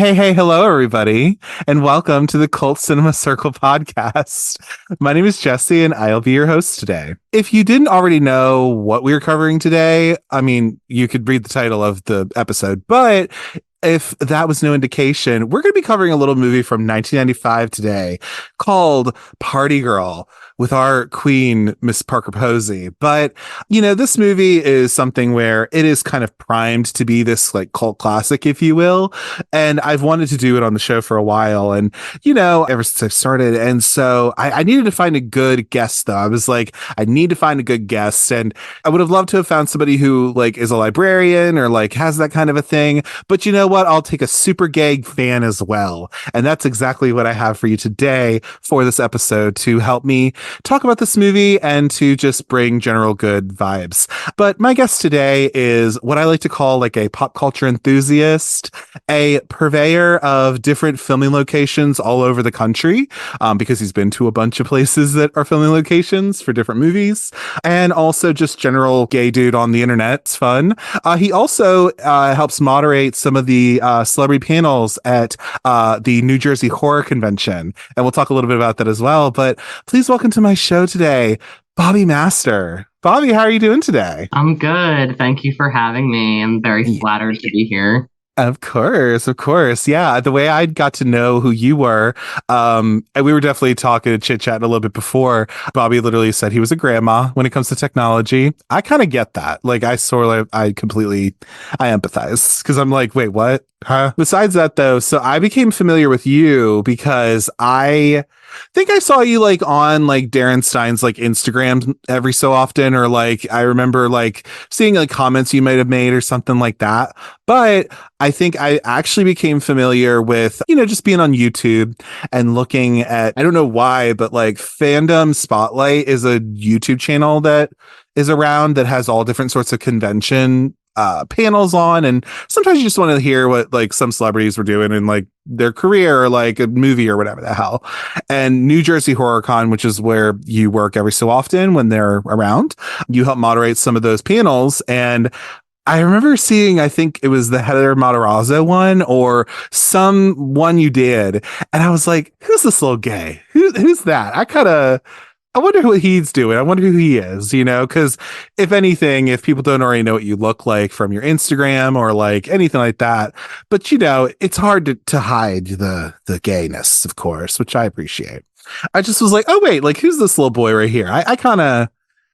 Hello, everybody, and welcome to the Cult Cinema Circle podcast. My name is Jesse, and I'll be your host today. If you didn't already know what we were covering today, I mean, you could read the title of the episode, but if that was no indication, we're going to be covering a little movie from 1995 today called Party Girl with our queen, Miss Parker Posey. But, this movie is something where it is kind of primed to be this like cult classic, if you will. And I've wanted to do it on the show for a while. And, ever since I've started. And so I needed to find a good guest, though. I was like, I need to find a good guest. And I would have loved to have found somebody who like is a librarian or like has that kind of a thing. But you know what? I'll take a super gay fan as well. And that's exactly what I have for you today for this episode to help me talk about this movie and to just bring general good vibes. But my guest today is what I like to call like a pop culture enthusiast, a purveyor of different filming locations all over the country, because he's been to a bunch of places that are filming locations for different movies, and also just general gay dude on the internet. It's fun. He also helps moderate some of the celebrity panels at the New Jersey Horror Convention. And we'll talk a little bit about that as well. But please welcome to my show today, Bobby Master. Bobby, how are you doing today? I'm good. Thank you for having me. I'm very flattered to be here. Of course. Yeah. The way I got to know who you were, and we were definitely talking chit chatting a little bit before. Bobby literally said he was a grandma when it comes to technology. I kind of get that. Like I empathize because I'm like, wait, what? Huh? Besides that though, so I became familiar with you because I think I saw you like on like Darren Stein's like Instagram every so often, or like I remember like seeing like comments you might have made or something like that. But I think I actually became familiar with, just being on YouTube and looking at, I don't know why, but like Fandom Spotlight is a YouTube channel that is around that has all different sorts of convention panels on, and sometimes you just want to hear what like some celebrities were doing in like their career or like a movie or whatever the hell. And New Jersey Horror Con, which is where you work every so often when they're around, you help moderate some of those panels. And I remember seeing, I think it was the Heather Matarazzo one or some one you did, and I was like, who's this little gay? Who's that? I wonder what he's doing. I wonder who he is, because if anything, if people don't already know what you look like from your Instagram or like anything like that, but it's hard to hide the gayness, of course, which I appreciate. I just was like, oh wait, like who's this little boy right here? I don't know.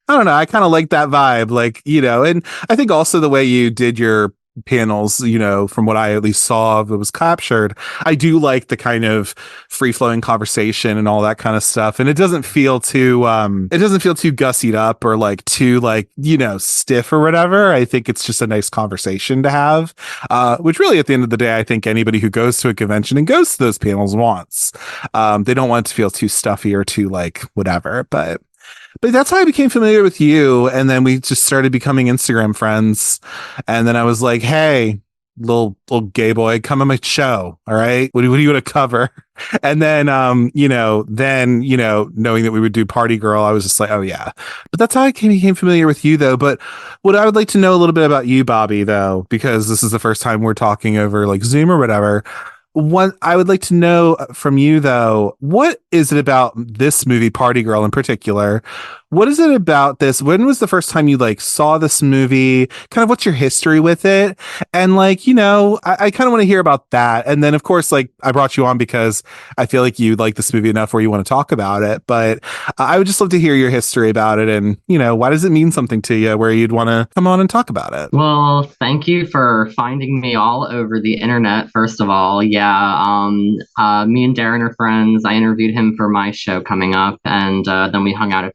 I kind of like that vibe, like, and I think also the way you did your panels, from what I at least saw that was captured, I do like the kind of free flowing conversation and all that kind of stuff. And it doesn't feel too gussied up or like too like, stiff or whatever. I think it's just a nice conversation to have, which really at the end of the day, I think anybody who goes to a convention and goes to those panels wants. They don't want it to feel too stuffy or too like whatever, but that's how I became familiar with you. And then we just started becoming Instagram friends. And then I was like, hey, little gay boy, come on my show. All right. What do you want to cover? And then, knowing that we would do Party Girl, I was just like, oh yeah. But that's how I became familiar with you though. But what I would like to know a little bit about you, Bobby, though, because this is the first time we're talking over like Zoom or whatever. What I would like to know from you, though, what is it about this movie, Party Girl in particular? What is it about this? When was the first time you like saw this movie? Kind of what's your history with it? And like, I kind of want to hear about that. And then of course, like I brought you on because I feel like you like this movie enough where you want to talk about it. But I would just love to hear your history about it. And, why does it mean something to you where you'd want to come on and talk about it? Well, thank you for finding me all over the internet, first of all. Yeah. Me and Darren are friends. I interviewed him for my show coming up, and then we hung out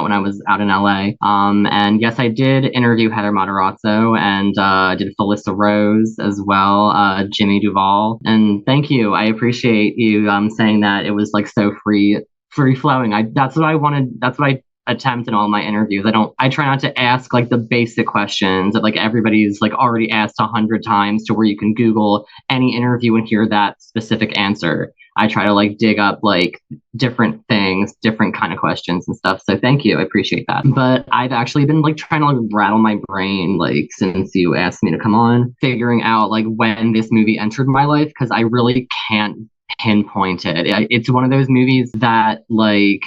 when I was out in LA. And yes, I did interview Heather Matarazzo, and did Felissa Rose as well, Jimmy Duvall. And thank you. I appreciate you saying that it was like so free flowing. That's what I wanted. That's what I attempt in all my interviews. I try not to ask like the basic questions that like everybody's like already asked 100 times to where you can Google any interview and hear that specific answer. I try to like dig up like different things, different kind of questions and stuff. So thank you. I appreciate that. But I've actually been like trying to like rattle my brain like since you asked me to come on, figuring out like when this movie entered my life because I really can't pinpoint it. It's one of those movies that like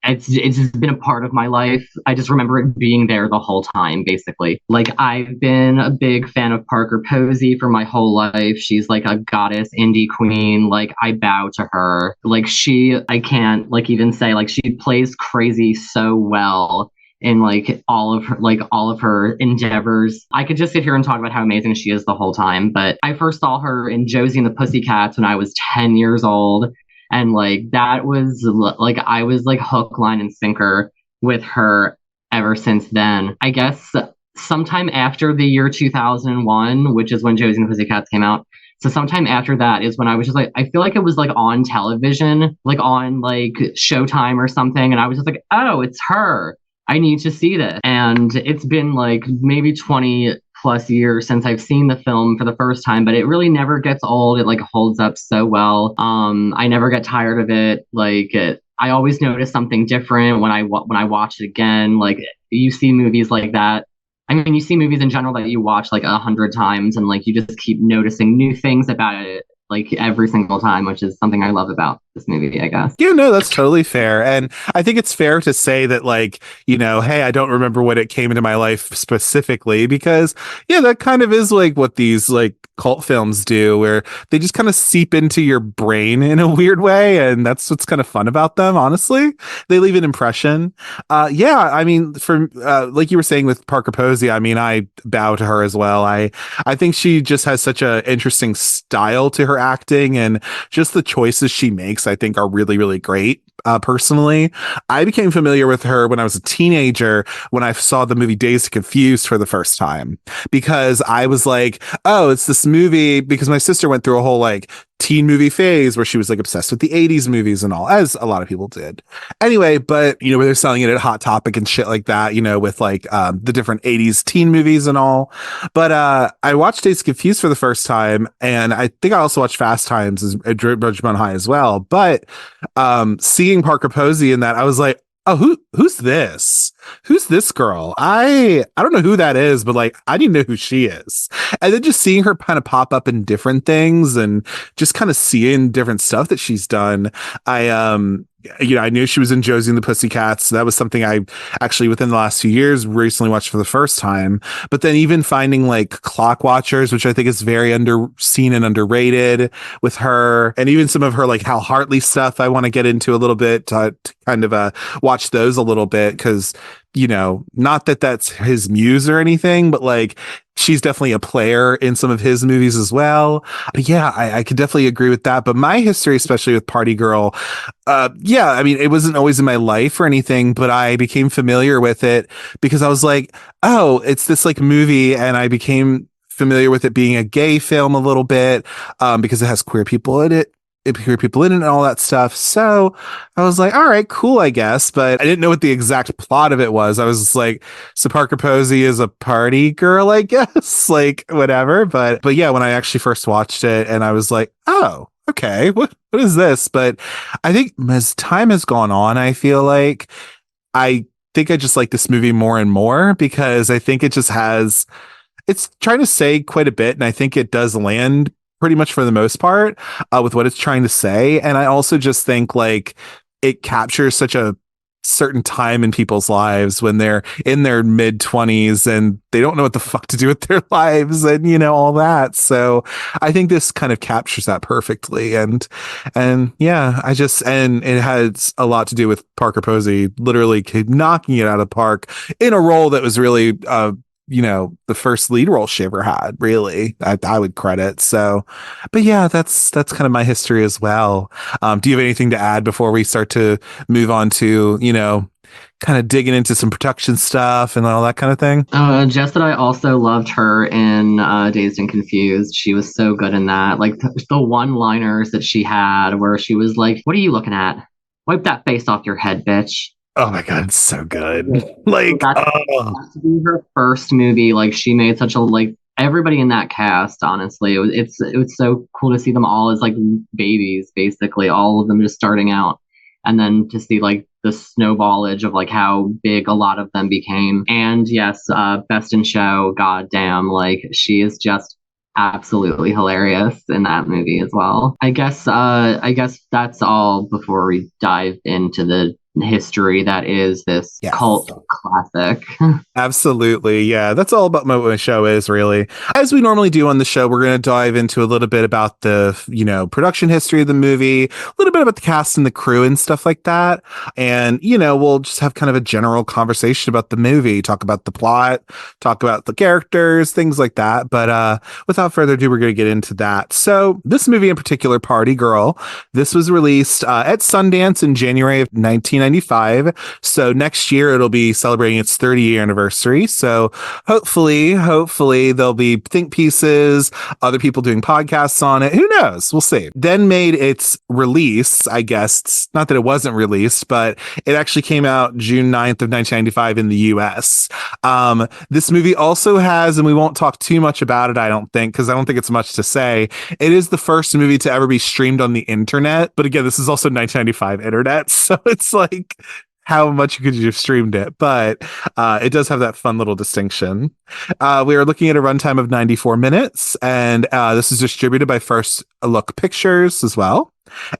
it's just been a part of my life. I just remember it being there the whole time, basically. Like, I've been a big fan of Parker Posey for my whole life. She's like a goddess indie queen. Like, I bow to her. Like, I can't like even say like she plays crazy so well in like all of her endeavors. I could just sit here and talk about how amazing she is the whole time. But I first saw her in Josie and the Pussycats when I was 10 years old. And like that was like I was like hook, line, and sinker with her ever since then. I guess sometime after the year 2001, which is when Josie and the Pussycats came out. So sometime after that is when I was just like, I feel like it was like on television, like on like Showtime or something. And I was just like, oh, it's her. I need to see this. And it's been like maybe 20 plus years since I've seen the film for the first time, but it really never gets old. It like holds up so well. I never get tired of it. I always notice something different when I watch it again. Like you see movies like that. I mean, you see movies in general that you watch like 100 times, and like you just keep noticing new things about it like every single time, which is something I love about this movie, I guess. Yeah, no, that's totally fair. And I think it's fair to say that, like, you know, hey, I don't remember when it came into my life specifically, because, yeah, that kind of is like what these like cult films do, where they just kind of seep into your brain in a weird way. And that's what's kind of fun about them, honestly. They leave an impression. Yeah, I mean, for like you were saying with Parker Posey, I mean, I bow to her as well. I think she just has such an interesting style to her acting, and just the choices she makes I think are really, really great. Personally, I became familiar with her when I was a teenager when I saw the movie Dazed and Confused for the first time, because I was like, oh, it's this movie, because my sister went through a whole like teen movie phase where she was like obsessed with the 80s movies and all, as a lot of people did. Anyway, but you know, where they're selling it at Hot Topic and shit like that, you know, with like the different 80s teen movies and all. But I watched Dazed and Confused for the first time, and I think I also watched Fast Times as Ridgemont High as well. But seeing Parker Posey in that, I was like, oh, who's this? Who's this girl? I don't know who that is, but like I didn't know who she is. And then just seeing her kind of pop up in different things and just kind of seeing different stuff that she's done. I knew she was in Josie and the Pussycats. So that was something I actually within the last few years recently watched for the first time. But then even finding like Clock Watchers, which I think is very seen and underrated with her, and even some of her like Hal Hartley stuff I want to get into a little bit to kind of watch those a little bit, because you know, not that that's his muse or anything, but like she's definitely a player in some of his movies as well. But yeah, I could definitely agree with that. But my history, especially with Party Girl, yeah, I mean, it wasn't always in my life or anything, but I became familiar with it because I was like, oh, it's this like movie, and I became familiar with it being a gay film a little bit, because it has queer people in it. And all that stuff. So I was like, all right, cool, I guess. But I didn't know what the exact plot of it was. I was just like, so Parker Posey is a party girl, I guess, like whatever. But yeah, when I actually first watched it, and I was like, oh, okay, what is this? But I think as time has gone on, I feel like I think I just like this movie more and more, because I think it just has, it's trying to say quite a bit, and I think it does land pretty much for the most part with what it's trying to say. And I also just think like it captures such a certain time in people's lives when they're in their mid 20s and they don't know what the fuck to do with their lives, and you know, all that. So I think this kind of captures that perfectly. And yeah, and it has a lot to do with Parker Posey literally knocking it out of the park in a role that was really you know, the first lead role she ever had, really, I would credit. So, but yeah, that's kind of my history as well. Do you have anything to add before we start to move on to, you know, kind of digging into some production stuff and all that kind of thing? Just that I also loved her in Dazed and Confused. She was so good in that. Like the one-liners that she had where she was like, what are you looking at? Wipe that face off your head, bitch. Oh my God, it's so good. So Like, that's oh, got to be her first movie. Like she made such a like everybody in that cast. Honestly, it was so cool to see them all as like babies, basically all of them just starting out, and then to see like the snowballage of like how big a lot of them became. And yes, Best in Show, goddamn, like she is just absolutely hilarious in that movie as well. I guess that's all before we dive into the history that is this yes. cult classic. Absolutely. Yeah. That's all about what my show is, really. As we normally do on the show, we're going to dive into a little bit about the, production history of the movie, a little bit about the cast and the crew and stuff like that. And, we'll just have kind of a general conversation about the movie, talk about the plot, talk about the characters, things like that. But without further ado, we're going to get into that. So, this movie in particular, Party Girl, this was released at Sundance in January of 1995. So, next year, it'll be celebrating its 30-year anniversary. So hopefully there'll be think pieces, other people doing podcasts on it. Who knows? We'll see. Then made its release, I guess. It's not that it wasn't released, but it actually came out June 9th of 1995 in the US. This movie also has, and we won't talk too much about it, I don't think, because I don't think it's much to say. It is the first movie to ever be streamed on the internet. But again, this is also 1995 internet. So it's like, how much could you have streamed it? But it does have that fun little distinction. We are looking at a runtime of 94 minutes, and this is distributed by First Look Pictures as well.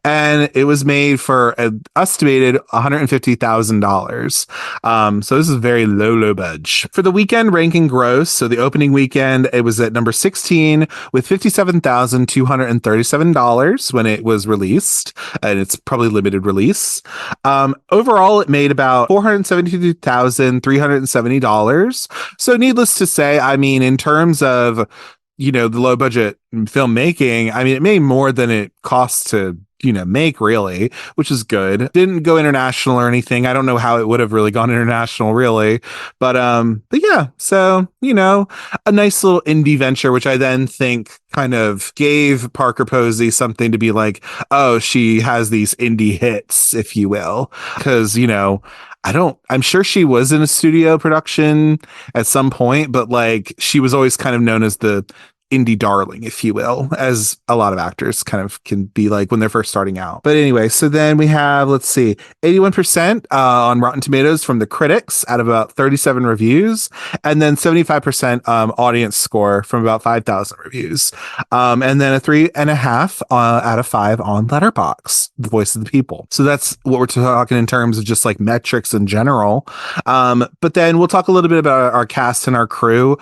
And it was made for an estimated $150,000. So this is very low budge. For the weekend ranking gross, so the opening weekend, it was at number 16 with $57,237 when it was released, and it's probably limited release. Overall, it made about $472,370. So needless to say, I mean, in terms of the low budget filmmaking, I mean, it made more than it costs to make, really, which is good. Didn't go international or anything. I don't know how it would have really gone international, really, but yeah, so a nice little indie venture, which I then think kind of gave Parker Posey something to be like, oh, she has these indie hits, if you will, because I'm sure she was in a studio production at some point, but like she was always kind of known as the indie darling, if you will, as a lot of actors kind of can be like when they're first starting out. But anyway, so then we have, let's see, 81% on Rotten Tomatoes from the critics out of about 37 reviews, and then 75% audience score from about 5,000 reviews, and then a 3.5 out of 5 on Letterboxd, the voice of the people. So that's what we're talking in terms of just like metrics in general. But then we'll talk a little bit about our cast and our crew.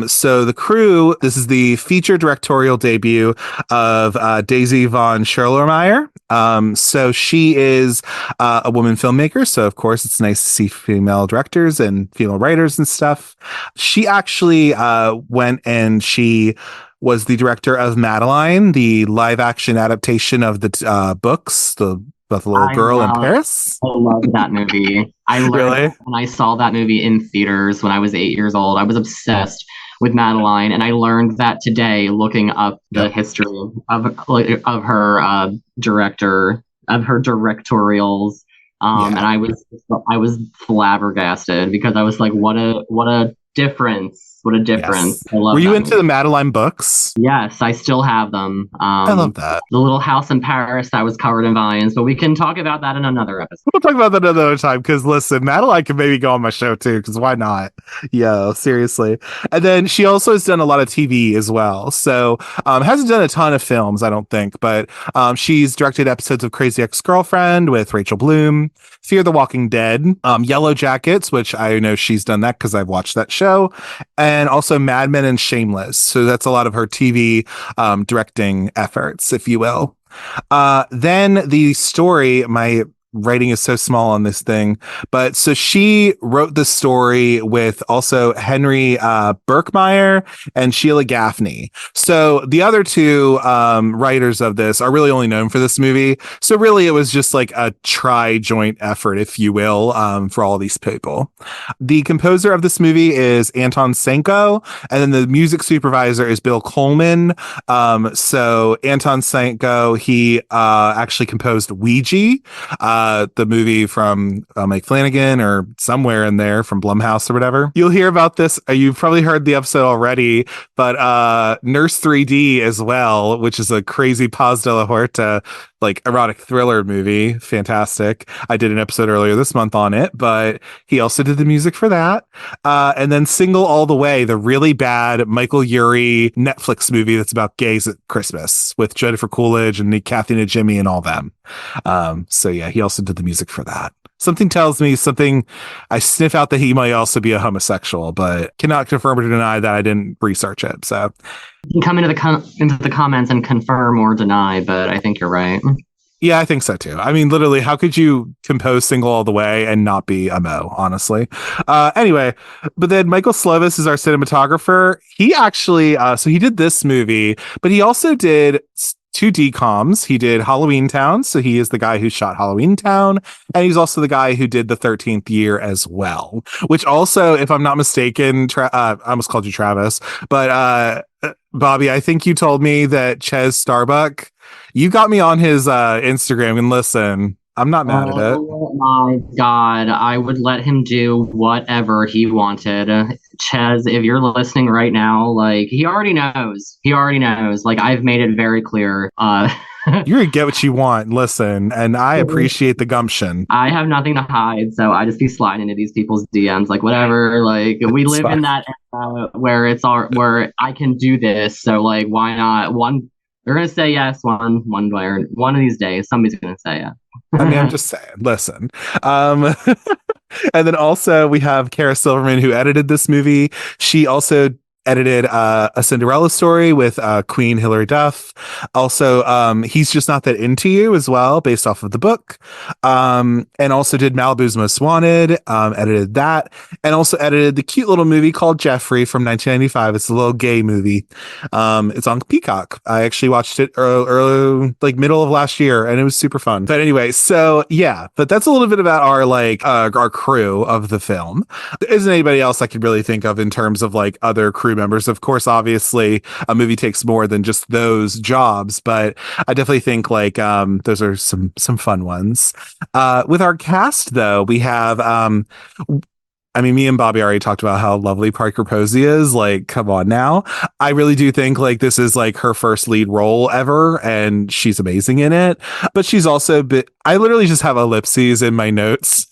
So the crew, this is the feature directorial debut of Daisy Von Scherler Mayer. So she is a woman filmmaker. So of course it's nice to see female directors and female writers and stuff. She actually went and she was the director of Madeline, the live action adaptation of the books, about the little girl in Paris. I love that movie. I learned Really? when I saw that movie in theaters when I was 8 years old. I was obsessed with Madeline, and I learned that today looking up the history of her directorials. And I was flabbergasted because I was like, what a difference. What a difference. Yes. Were you into the Madeline books? Yes, I still have them. I love that. The little house in Paris that was covered in vines, but we can talk about that in another episode. We'll talk about that another time, because listen, Madeline can maybe go on my show too, because why not? Yeah, seriously. And then she also has done a lot of TV as well. So hasn't done a ton of films, I don't think, but she's directed episodes of Crazy Ex-Girlfriend with Rachel Bloom, Fear the Walking Dead, Yellow Jackets, which I know she's done that because I've watched that show, and also Mad Men and Shameless. So that's a lot of her TV directing efforts, if you will. Then the story, my writing is so small on this thing, but so she wrote the story with also Henry Birckmayer and Sheila Gaffney. So the other two writers of this are really only known for this movie. So really it was just like a joint effort, if you will, for all these people. The composer of this movie is Anton Senko, and then the music supervisor is Bill Coleman. So Anton Senko, he actually composed Ouija, the movie from Mike Flanagan or somewhere in there from Blumhouse or whatever. You'll hear about this. You've probably heard the episode already, but Nurse 3D as well, which is a crazy Paz de la Huerta like erotic thriller movie. Fantastic. I did an episode earlier this month on it, but he also did the music for that. And then Single All the Way, the really bad Michael Urie Netflix movie that's about gays at Christmas with Jennifer Coolidge and Kathy Najimy and all them. So yeah, he also did the music for that. Something tells me I sniff out that he might also be a homosexual, but cannot confirm or deny that. I didn't research it. So You can come into the comments and confirm or deny, but I think you're right. yeah, I think so too. I mean, literally, how could you compose Single All the Way and not be a Mo, honestly? Anyway, but then Michael Slovis is our cinematographer. He actually, so he did this movie, but he also did two DComs. He did Halloween Town, so he is the guy who shot Halloween Town, and he's also the guy who did the 13th Year as well, which also, if I'm not mistaken, I almost called you Travis, but Bobby, I think you told me that Ches Starbuck, you got me on his Instagram, and listen, I'm not mad at it. Oh my God, I would let him do whatever he wanted. Ches, if you're listening right now, like, he already knows. Like, I've made it very clear. You're gonna get what you want. Listen, and I appreciate the gumption. I have nothing to hide, so I just be sliding into these people's DMs, like, whatever. Like, we live in that era where I can do this, so like, why not? They're gonna say yes one of these days. Somebody's gonna say yes. I mean, I'm just saying, listen. And then also we have Kara Silverman, who edited this movie. She also edited A Cinderella Story with Queen Hilary Duff. Also, He's Just Not That Into You as well, based off of the book. And also did Malibu's Most Wanted, edited that, and also edited the cute little movie called Jeffrey from 1995. It's a little gay movie. It's on Peacock. I actually watched it early, like middle of last year, and it was super fun. But anyway, so yeah, but that's a little bit about our our crew of the film. There isn't anybody else I could really think of in terms of like other crew members. Of course, obviously, a movie takes more than just those jobs, but I definitely think like those are some fun ones. With our cast, though, we have I mean, me and Bobby already talked about how lovely Parker Posey is. Like, come on now. I really do think like this is like her first lead role ever, and she's amazing in it. But she's also I literally just have ellipses in my notes.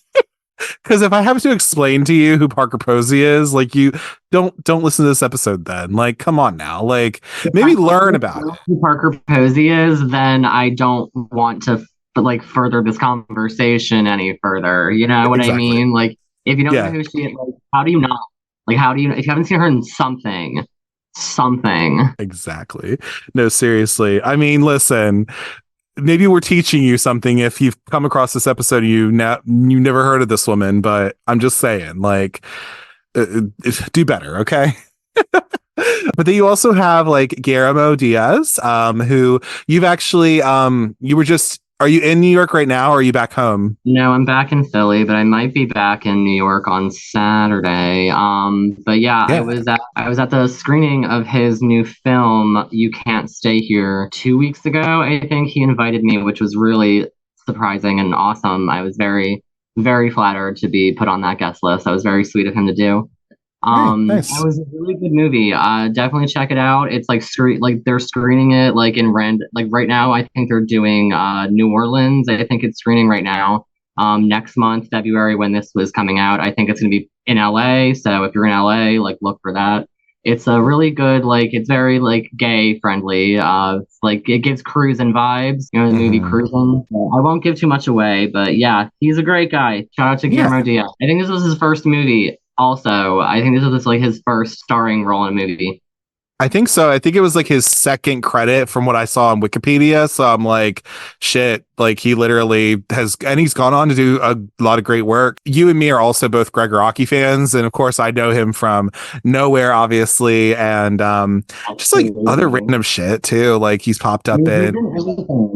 Because if I have to explain to you who Parker Posey is, like, you don't listen to this episode then. Like, come on now. Like, maybe learn about it. Who Parker Posey is, then I don't want to like further this conversation any further. You know what I mean? Like, if you don't know who she is, like, how do you not? Like, how do you, if you haven't seen her in something? Exactly. No, seriously. I mean, listen, maybe we're teaching you something if you've come across this episode and you never heard of this woman, but I'm just saying, like, do better, okay? But then you also have like Guillermo Diaz, who you've actually are you in New York right now, or are you back home? No, I'm back in Philly, but I might be back in New York on Saturday. But yeah, I was at the screening of his new film, You Can't Stay Here, 2 weeks ago. I think he invited me, which was really surprising and awesome. I was very, very flattered to be put on that guest list. That was very sweet of him to do. Nice. It was a really good movie. Definitely check it out. It's like they're screening it like in like right now. I think they're doing New Orleans. I think it's screening right now. Next month, February, when this was coming out, I think it's gonna be in LA. So if you're in LA, like, look for that. It's a really good, like, it's very like gay friendly. It's like, it gives cruising vibes. You know, the movie Cruising. So I won't give too much away, but yeah, he's a great guy. Shout out to Guillermo Diaz. I think this was his first movie. Also, I think this was like his first starring role in a movie. I think so. I think it was like his second credit from what I saw on Wikipedia. So I'm like, shit, like he literally has, and he's gone on to do a lot of great work. You and me are also both Greg Rocky fans. And of course, I know him from Nowhere, obviously. And just like other random shit too. Like he's popped up in.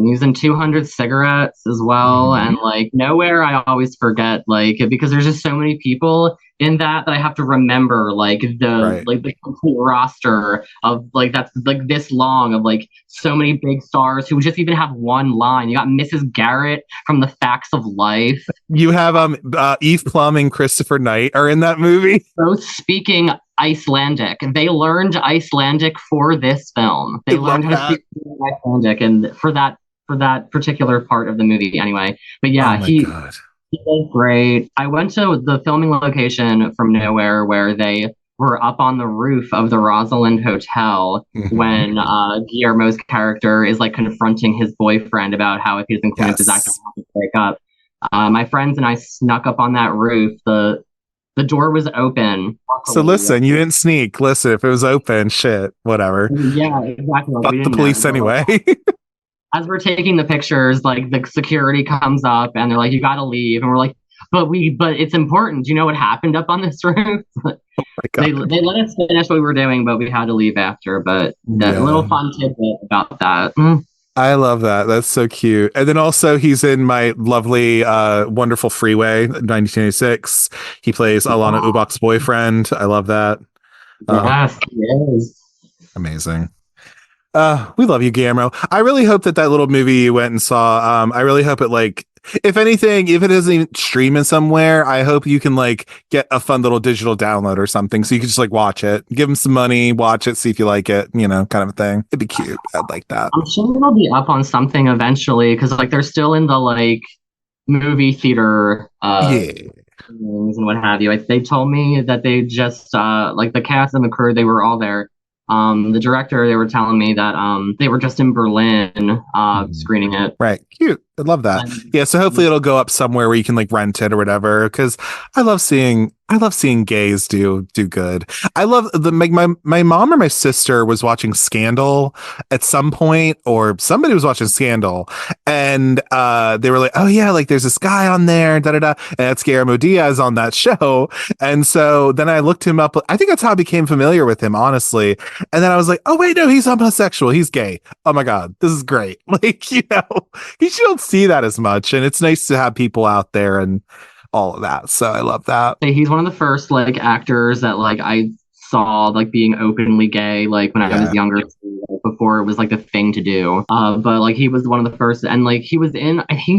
He's in 200 Cigarettes as well. And like Nowhere, I always forget, like, because there's just so many people. in that I have to remember Right. the complete roster of like that's like this long of like so many big stars who just even have one line. You got Mrs. Garrett from The Facts of Life, You have Eve Plum and Christopher Knight are in that movie. both speaking Icelandic. They learned Icelandic for this film. I They learned love how to that. speak Icelandic, and for that particular part of the movie, anyway. But Oh yeah, my god. he was great. I went to the filming location from nowhere where they were up on the roof of the Rosalind Hotel Mhm. when Guillermo's character is like confronting his boyfriend about how if he doesn't clean up his act, Yes. he'll have to break up. My friends and I snuck up on that roof. The door was open. So Luckily, listen, you didn't sneak. Listen, if it was open, shit, whatever. yeah, exactly. Like we Fuck the didn't know, police but like anyway. as we're taking the pictures, like the security comes up and they're like, "You got to leave," and we're like, but it's important. Do you know what happened up on this roof?" My They god. let us finish what we were doing, but we had to leave after. But that Yeah. little fun tidbit about that. I love that. That's so cute. And then also he's in my lovely wonderful Freeway 1986. He plays Alana Ubach's boyfriend. I love that. Uh Yes, yes. amazing. We love you, Guillermo. I really hope that little movie you went and saw. I really hope it like, if anything, if it isn't even streaming somewhere, I hope you can like get a fun little digital download or something, so you can just like watch it, give him some money, watch it, see if you like it, kind of a thing. It'd be cute. I'd like that. I'm sure it'll be up on something eventually because like they're still in the like movie theater Yeah. things and what have you. They told me that they just like the cast and the crew, they were all there. The director, they were telling me that they were just in Berlin Mhm. screening it. Right. Cute. I love that. And, Yeah, so hopefully it'll go up somewhere where you can like rent it or whatever. Cause I love seeing gays do good. I love my mom or my sister was watching Scandal at some point, or somebody was watching Scandal, and they were like, "Oh yeah, like there's this guy on there, da da da," and that's Guillermo Diaz on that show. And so then I looked him up. I think that's how I became familiar with him, honestly. And then I was like, "Oh wait, no, he's homosexual. He's gay. Oh my god, this is great!" Like, you don't see that as much, and it's nice to have people out there and all of that. So I love that. he's one of the first like actors that like I saw like being openly gay like when I was Yeah. younger too, like, before it was like the thing to do. But like he was one of the first, and like I think he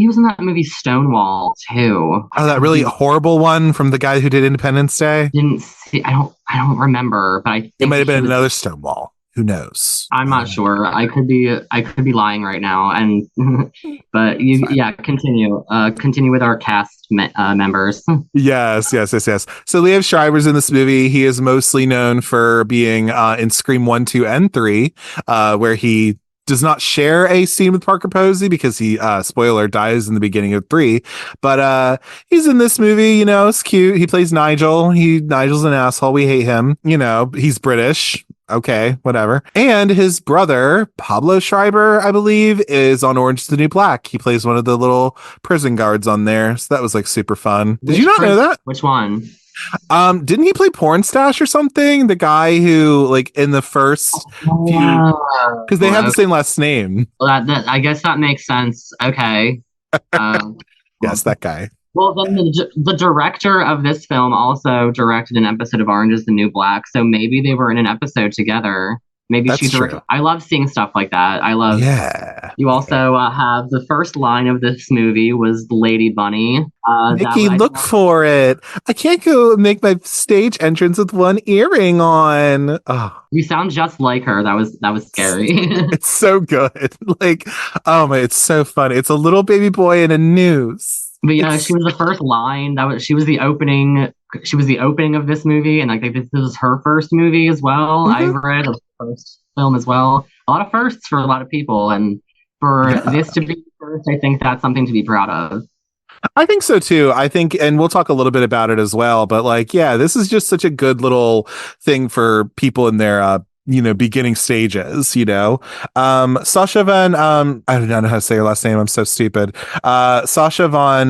was in that movie Stonewall too. I Oh, that could really be horrible one from the guy who did Independence Day. didn't see. I don't remember, but I It think might have he been was. another Stonewall. Who knows? I'm not sure. I could be lying right now. And but It's you fine. yeah, continue with our members. Yes, yes, yes, yes. So Liev Schreiber's in this movie. He is mostly known for being in Scream 1, 2, and 3, where he does not share a scene with Parker Posey because he, spoiler, dies in the beginning of 3. But he's in this movie, it's cute. He plays Nigel. Nigel's an asshole. We hate him. He's British. Okay, whatever. And his brother, Pablo Schreiber, I believe, is on Orange is the New Black. He plays one of the little prison guards on there. So that was like super fun. Did you not know that? Which one? Didn't he play Porn Stash or something? The guy who, like, in the first few, Oh, because they have the okay. same last name. Well, I guess that makes sense. Okay. Um, Yes, that guy. well, then the director of this film also directed an episode of Orange is the New Black, so maybe they were in an episode together. Maybe she That's directed. true. I love seeing stuff like that. I love. Yeah. You also have the first line of this movie was Lady Bunny. Nikki, I look for it. I can't go make my stage entrance with one earring on. Oh, you sound just like her. That was scary. it's so good. Like, oh my, it's so funny. It's a little baby boy in a noose. But yeah, It's she was the first line. She was the opening. She was the opening of this movie, and I think this was her first movie as well. I Mhm. read her first film as well. A lot of firsts for a lot of people, and for Yeah. this to be first, I think that's something to be proud of. I think so too. I think, and we'll talk a little bit about it as well, but like, yeah, this is just such a good little thing for people in their, beginning stages. Sasha Von, I don't know how to say her last name. I'm so stupid. Sasha Von,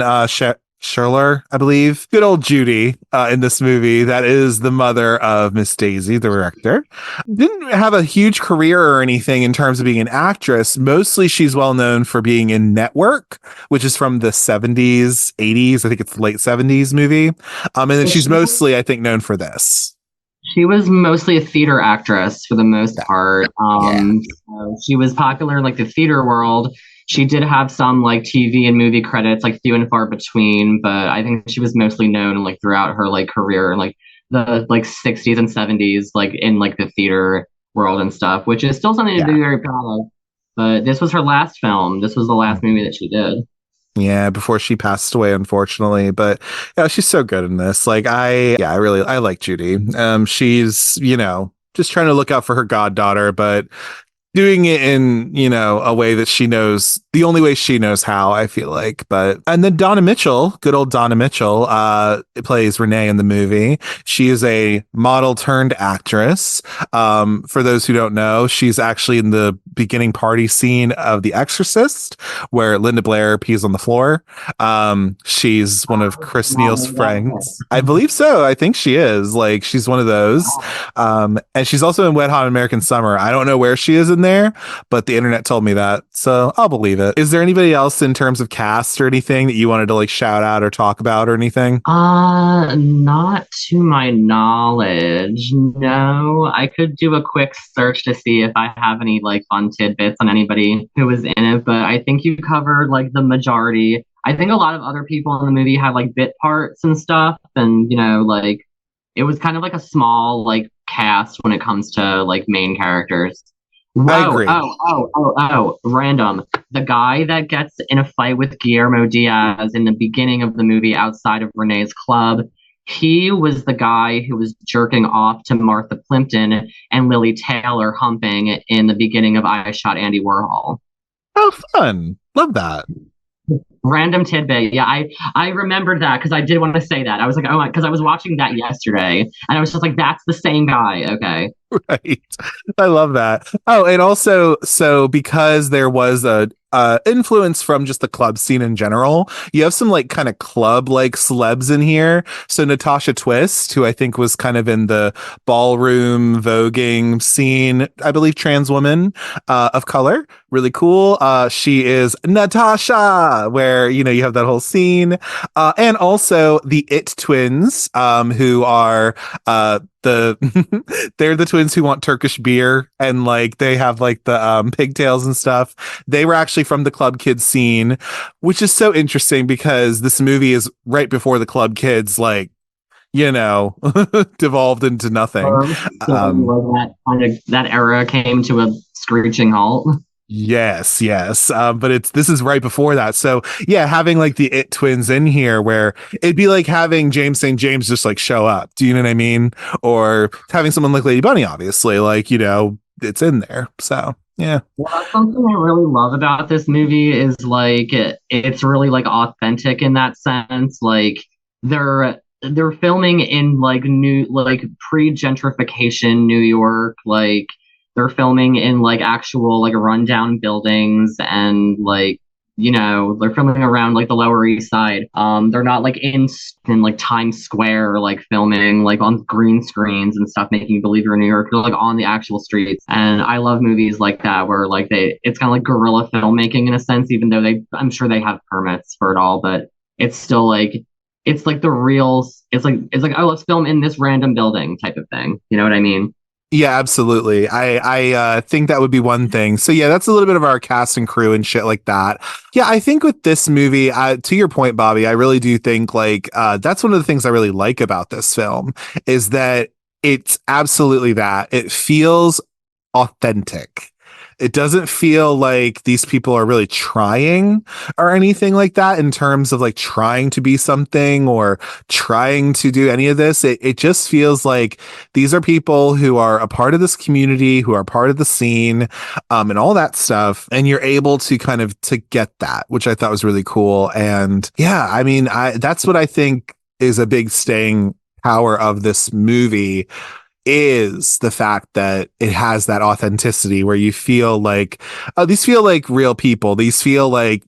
Scherler, I believe. Good old Judy in this movie. That is the mother of Miss Daisy, the director. Didn't have a huge career or anything in terms of being an actress. Mostly she's well known for being in Network, which is from the 70s, 80s. I think it's late 70s movie. And then she's mostly, I think, known for this. She was mostly a theater actress for the most part. So she was popular in like the theater world. She did have some like TV and movie credits, like few and far between, but I think she was mostly known like throughout her like career in like the like 60s and 70s, like in like the theater world and stuff, which is still something to be very proud of. But this was her last film. This was the last movie that she did. Yeah, before she passed away, unfortunately. But yeah, she's so good in this. Like I like Judy. She's, just trying to look out for her goddaughter, but doing it in, a way that she knows, the only way she knows how, I feel like. But, and then Donna Mitchell, good old Donna Mitchell, plays Renee in the movie. She is a model turned actress. For those who don't know, she's actually in the beginning party scene of The Exorcist, where Linda Blair pees on the floor. She's one of Chris Neal's friends. I believe so. I think she is. Like, she's one of those. And she's also in Wet Hot American Summer. I don't know where she is in there, but the internet told me that, so I'll believe it. Is there anybody else in terms of cast or anything that you wanted to like shout out or talk about or anything? Not to my knowledge. No, I could do a quick search to see if I have any like fun tidbits on anybody who was in it, but I think you covered like the majority. I think a lot of other people in the movie had like bit parts and stuff, and like it was kind of like a small like cast when it comes to like main characters. Whoa, I agree. Random. The guy that gets in a fight with Guillermo Diaz in the beginning of the movie outside of Renee's club, he was the guy who was jerking off to Martha Plimpton and Lily Taylor humping in the beginning of I Shot Andy Warhol. Oh, fun. Love that. Random tidbit. Yeah, I remembered that because I did want to say that. I was like, oh, because I was watching that yesterday and I was just like, that's the same guy. Okay. Right. I love that. Oh, and also, so because there was a influence from just the club scene in general, you have some like kind of club like celebs in here. So Natasha Twist, who I think was kind of in the ballroom voguing scene, I believe trans woman of color, really cool. She is Natasha, where you have that whole scene, and also the It twins, who are they're the twins who want Turkish beer, and like they have like the pigtails and stuff. They were actually from the Club Kids scene, which is so interesting because this movie is right before the Club Kids devolved into nothing. That era came to a screeching halt. Yes. But this is right before that. So yeah, having like the It twins in here where it'd be like having James St. James just like show up. Do you know what I mean? Or having someone like Lady Bunny, obviously, like, it's in there. So yeah. Well, something I really love about this movie is like it's really like authentic in that sense. Like they're filming in like new like pre-gentrification New York, like they're filming in like actual like rundown buildings and like they're filming around like the Lower East Side. They're not like in like Times Square like filming like on green screens and stuff, making you believe you're in New York. They're like on the actual streets, and I love movies like that where like it's kind of like guerrilla filmmaking in a sense, even though I'm sure they have permits for it all, but it's still like it's like the real. It's like oh, let's film in this random building type of thing. You know what I mean? Yeah, absolutely. I think that would be one thing. So yeah, that's a little bit of our cast and crew and shit like that. Yeah, I think with this movie, to your point, Bobby, I really do think like that's one of the things I really like about this film is that it's absolutely that. It feels authentic. It doesn't feel like these people are really trying or anything like that in terms of like trying to be something or trying to do any of this. It just feels like these are people who are a part of this community, who are part of the scene, and all that stuff. And you're able to kind of to get that, which I thought was really cool. And yeah, I mean, that's what I think is a big staying power of this movie is the fact that it has that authenticity where you feel like, oh, these feel like real people. These feel like,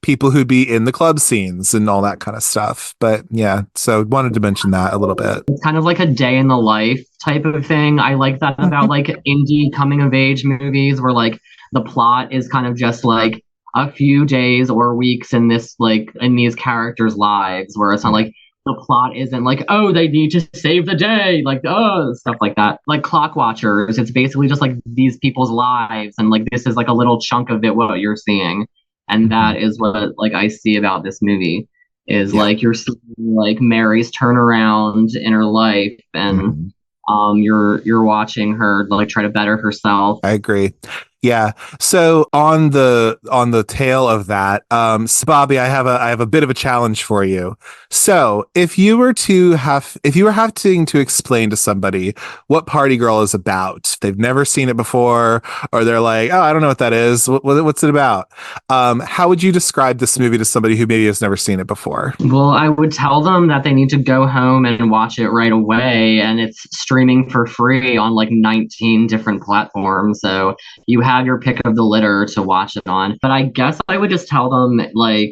people who'd be in the club scenes and all that kind of stuff. But yeah, so wanted to mention that a little bit. It's kind of like a day in the life type of thing. I like that about like indie coming of age movies where like the plot is kind of just like a few days or weeks in this like in these characters' lives, where it's not like the plot isn't like, oh, they need to save the day, like, oh, stuff like that. Like Clock Watchers, it's basically just like these people's lives, and like this is like a little chunk of it what you're seeing. And that is what like I see about this movie is like you're seeing like Mary's turnaround in her life, and you're watching her like try to better herself. I agree. Yeah. So on the tail of that, so Bobby, I have a bit of a challenge for you. So if you were having to explain to somebody what Party Girl is about, they've never seen it before, or they're like, oh, I don't know what that is. What's it about? How would you describe this movie to somebody who maybe has never seen it before? Well, I would tell them that they need to go home and watch it right away, and it's streaming for free on like 19 different platforms. So you have your pick of the litter to watch it on. But I guess I would just tell them like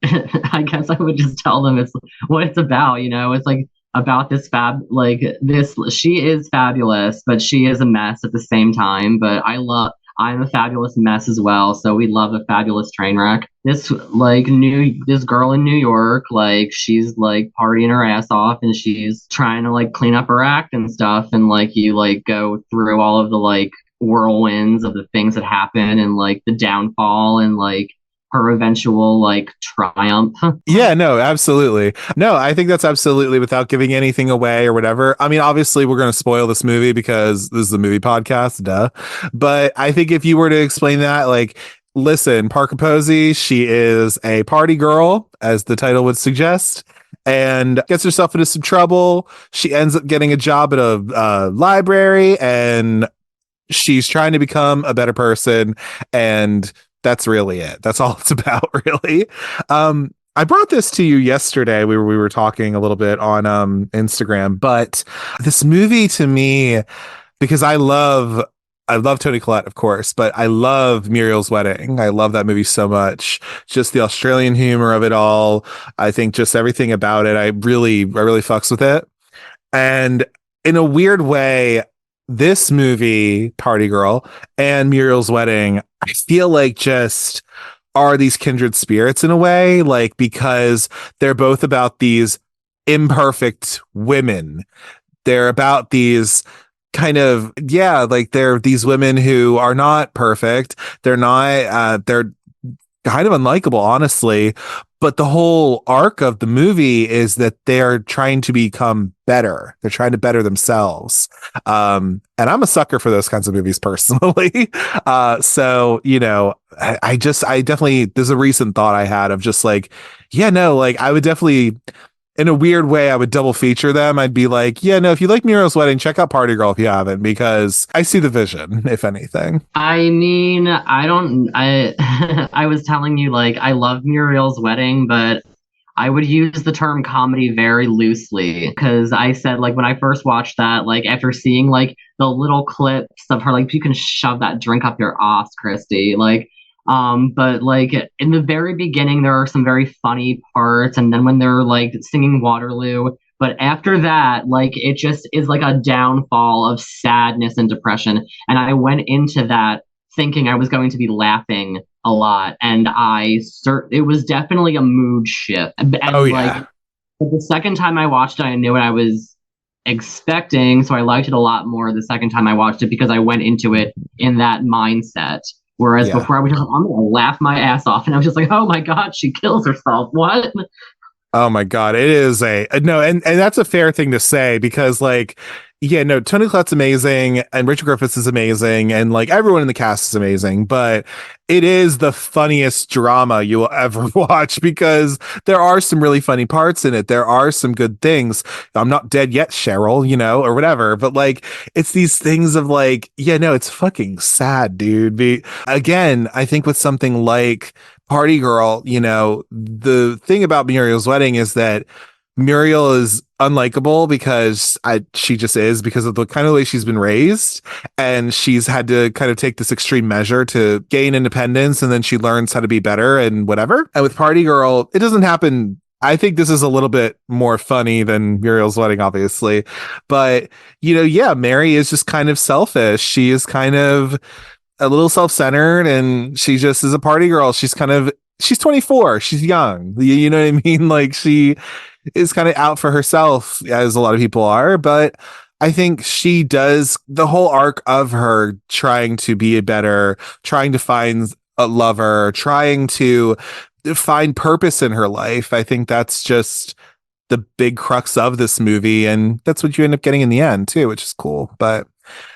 it's what it's about, It's like about this she is fabulous, but she is a mess at the same time. But I'm a fabulous mess as well, so we love a fabulous train wreck. This girl in New York, like she's like partying her ass off, and she's trying to like clean up her act and stuff, and like you like go through all of the like whirlwinds of the things that happen and like the downfall and like her eventual like triumph. Yeah, no, absolutely. No, I think that's absolutely without giving anything away or whatever. I mean, obviously we're going to spoil this movie because this is a movie podcast, duh. But I think if you were to explain that, like, listen, Parker Posey, she is a party girl, as the title would suggest, and gets herself into some trouble. She ends up getting a job at a library, and she's trying to become a better person, and that's really it. That's all it's about, really. I brought this to you yesterday. We were talking a little bit on Instagram, but this movie to me, because I love Toni Collette, of course, but I love Muriel's Wedding. I love that movie so much. Just the Australian humor of it all. I think just everything about it. I really fucks with it. And in a weird way, this movie, Party Girl, and Muriel's Wedding, I feel like just are these kindred spirits in a way, like, because they're both about these imperfect women. They're about these kind of, like they're these women who are not perfect. They're not, they're kind of unlikable, honestly. But the whole arc of the movie is that they're trying to become better. They're trying to better themselves. And I'm a sucker for those kinds of movies personally. So, I definitely, there's a recent thought I had of just like, like I would definitely, in a weird way, I would double feature them. I'd be like, if you like Muriel's Wedding, check out Party Girl if you haven't, because I see the vision, if anything. I mean, I was telling you, like, I love Muriel's Wedding, but I would use the term comedy very loosely, because I said, like, when I first watched that, like, after seeing, like, the little clips of her, like, you can shove that drink up your ass, Christy, like, but like in the very beginning, there are some very funny parts, and then when they're like singing Waterloo, but after that, like it just is like a downfall of sadness and depression. And I went into that thinking I was going to be laughing a lot, and it was definitely a mood shift. And like the second time I watched it, I knew what I was expecting, so I liked it a lot more the second time I watched it because I went into it in that mindset. Whereas before I was just like, I'm gonna laugh my ass off, and I was just like, oh my god, she kills herself. What? Oh my god, it is no, and that's a fair thing to say, because like, Toni Collette's amazing, and Richard Griffiths is amazing, and like everyone in the cast is amazing, but it is the funniest drama you will ever watch, because there are some really funny parts in it. There are some good things. I'm not dead yet, Cheryl, or whatever, but like it's these things of like, it's fucking sad, dude. Again, I think with something like Party Girl, the thing about Muriel's Wedding is that Muriel is unlikable because she just is, because of the kind of way she's been raised, and she's had to kind of take this extreme measure to gain independence, and then she learns how to be better and whatever. And with Party Girl, it doesn't happen. I think this is a little bit more funny than Muriel's Wedding, obviously, but yeah, Mary is just kind of selfish. She is kind of a little self-centered, and she just is a party girl. She's 24. She's young. You know what I mean? Like, she is kind of out for herself, as a lot of people are. But I think she does the whole arc of her trying to be better, trying to find a lover, trying to find purpose in her life. I think that's just the big crux of this movie. And that's what you end up getting in the end, too, which is cool. But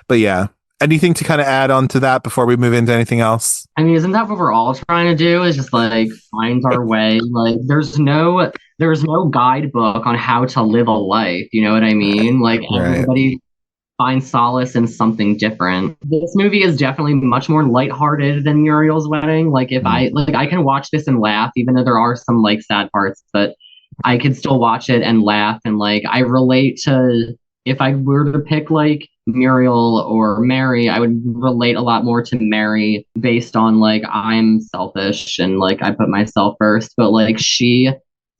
yeah. Anything to kind of add on to that before we move into anything else? I mean, isn't that what we're all trying to do? Is just like find our way. Like, there's no guidebook on how to live a life. You know what I mean? Like, everybody finds solace in something different. This movie is definitely much more lighthearted than Muriel's Wedding. Like, if I can watch this and laugh, even though there are some like sad parts, but I can still watch it and laugh. And like, I relate to, if I were to pick like Muriel or Mary, I would relate a lot more to Mary, based on like, I'm selfish and like I put myself first, but like, she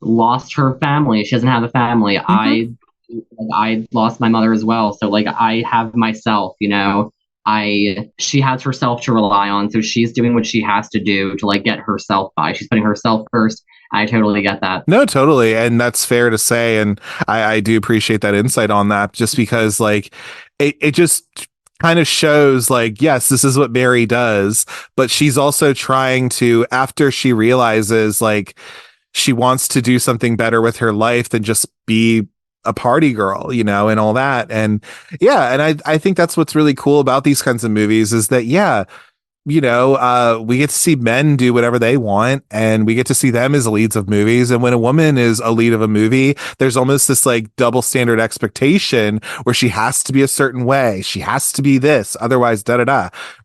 lost her family. She doesn't have a family. Mm-hmm. I lost my mother as well. So like, I have myself, she has herself to rely on. So she's doing what she has to do to like get herself by. She's putting herself first. I totally get that. No, totally. And that's fair to say. And I do appreciate that insight on that, just because like it just kind of shows like, yes, this is what Mary does, but she's also trying to, after she realizes like she wants to do something better with her life than just be a party girl, and all that. And yeah, and I think that's what's really cool about these kinds of movies is that, yeah, we get to see men do whatever they want, and we get to see them as leads of movies. And when a woman is a lead of a movie, there's almost this like double standard expectation where she has to be a certain way. She has to be this, otherwise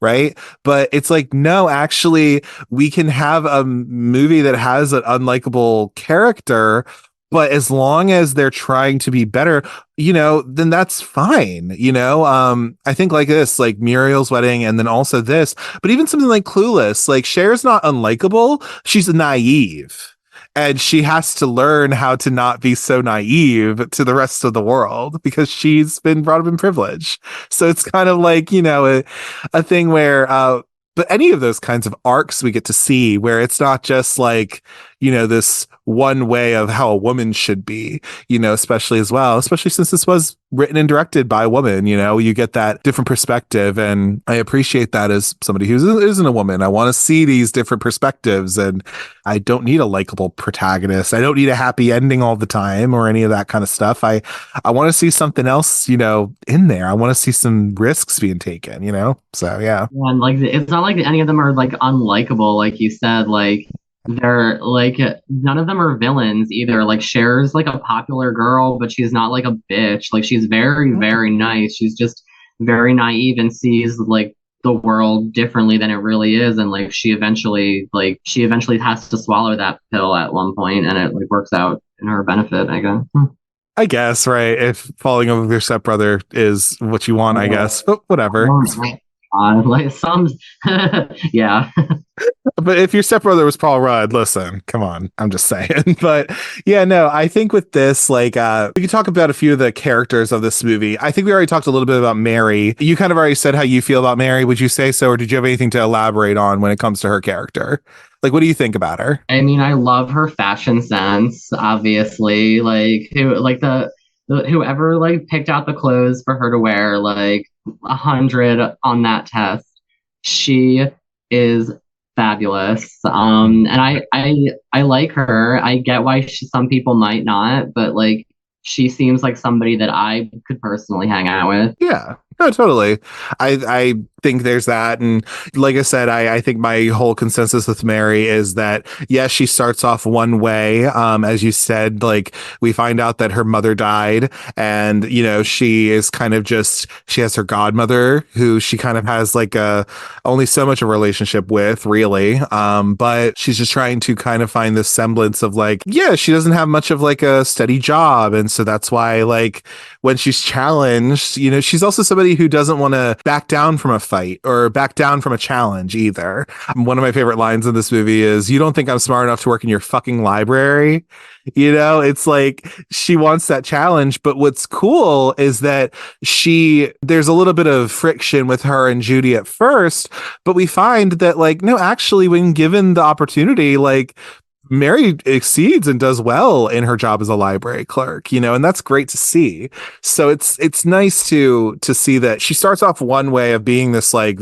right? But it's like, no, actually, we can have a movie that has an unlikable character, but as long as they're trying to be better, then that's fine. I think like this, like Muriel's Wedding, and then also this, but even something like Clueless, like Cher's not unlikable. She's naive, and she has to learn how to not be so naive to the rest of the world because she's been brought up in privilege. So it's kind of like, a thing where, but any of those kinds of arcs we get to see where it's not just like, this one way of how a woman should be, especially since this was written and directed by a woman, you get that different perspective. And I appreciate that as somebody who isn't a woman. I want to see these different perspectives, and I don't need a likable protagonist. I don't need a happy ending all the time or any of that kind of stuff. I want to see something else, in there. I want to see some risks being taken, so yeah. And like, it's not like any of them are like unlikable, like you said. Like, they're like, none of them are villains either. Like, Cher's like a popular girl, but she's not like a bitch. Like, she's very, very nice. She's just very naive and sees like the world differently than it really is. And like, she eventually has to swallow that pill at one point, and it like works out in her benefit, I guess. I guess, right? If falling over with your stepbrother is what you want, I guess. But whatever. Like some, yeah. But if your stepbrother was Paul Rudd, listen, come on. I'm just saying. But yeah, no, I think with this, like, we could talk about a few of the characters of this movie. I think we already talked a little bit about Mary. You kind of already said how you feel about Mary. Would you say so? Or did you have anything to elaborate on when it comes to her character? Like, what do you think about her? I mean, I love her fashion sense, obviously. Like, whoever like picked out the clothes for her to wear, like 100 on that test. She is fabulous. And I like her. I get why some people might not, but like, she seems like somebody that I could personally hang out with. Yeah. No, totally. I think there's that. And like I said, I think my whole consensus with Mary is that, yes, she starts off one way. As you said, like we find out that her mother died and, she is kind of just, she has her godmother who she kind of has like only so much of a relationship with, really. But she's just trying to kind of find this semblance of like, yeah, she doesn't have much of like a steady job. And so that's why, like, when she's challenged, she's also somebody who doesn't want to back down from a fight or back down from a challenge either. One of my favorite lines in this movie is, "You don't think I'm smart enough to work in your fucking library?" It's like she wants that challenge. But what's cool is that there's a little bit of friction with her and Judy at first, but we find that, like, no, actually, when given the opportunity, like, Mary exceeds and does well in her job as a library clerk, and that's great to see. So it's nice to see that she starts off one way of being this, like,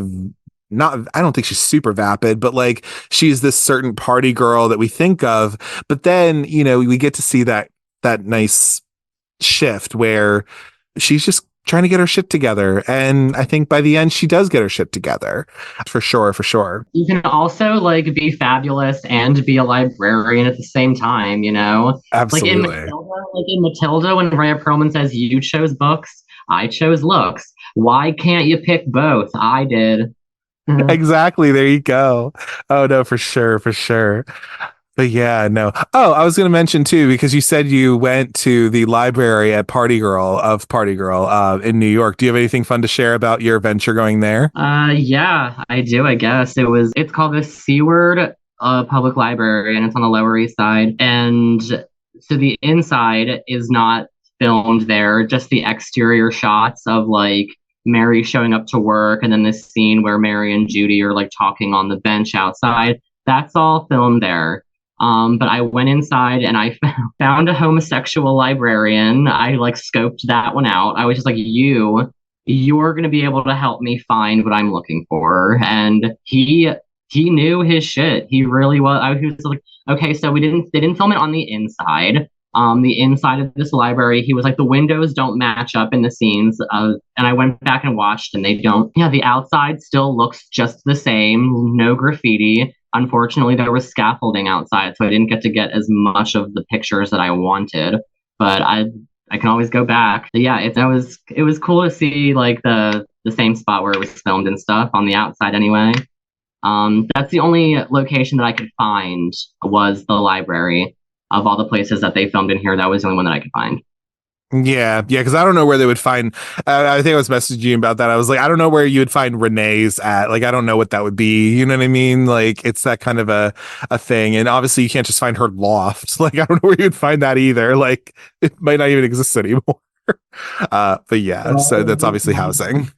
not, I don't think she's super vapid, but like she's this certain party girl that we think of. But then, we get to see that nice shift where she's just trying to get her shit together. And I think by the end, she does get her shit together. For sure, for sure. You can also like be fabulous and be a librarian at the same time, Absolutely. Like in Matilda, when Rhea Perlman says you chose books, I chose looks. Why can't you pick both? I did. Exactly. There you go. Oh no, for sure, for sure. But yeah, no. Oh, I was going to mention too, because you said you went to the library at Party Girl in New York. Do you have anything fun to share about your adventure going there? Yeah, I do, I guess. It's called the Seaward Public Library, and it's on the Lower East Side. And so the inside is not filmed there, just the exterior shots of like Mary showing up to work, and then this scene where Mary and Judy are like talking on the bench outside. That's all filmed there. But I went inside and I found a homosexual librarian. I like scoped that one out. I was just like, you're going to be able to help me find what I'm looking for. And he knew his shit. He really was. He was like, okay, so they didn't film it on the inside. The inside of this library, he was like, the windows don't match up in the scenes. And I went back and watched, and they don't. Yeah, the outside still looks just the same. No graffiti. Unfortunately, there was scaffolding outside, so I didn't get to get as much of the pictures that I wanted. But I can always go back. But yeah, it was cool to see like the same spot where it was filmed and stuff on the outside anyway. That's the only location that I could find was the library. Of all the places that they filmed in here, that was the only one that I could find. Yeah, because I don't know where they would find. I think I was messaging you about that. I was like, I don't know where you would find Renee's at. Like, I don't know what that would be. You know what I mean? Like, it's that kind of a thing. And obviously, you can't just find her loft. Like, I don't know where you would find that either. Like, it might not even exist anymore. But yeah, so that's obviously housing.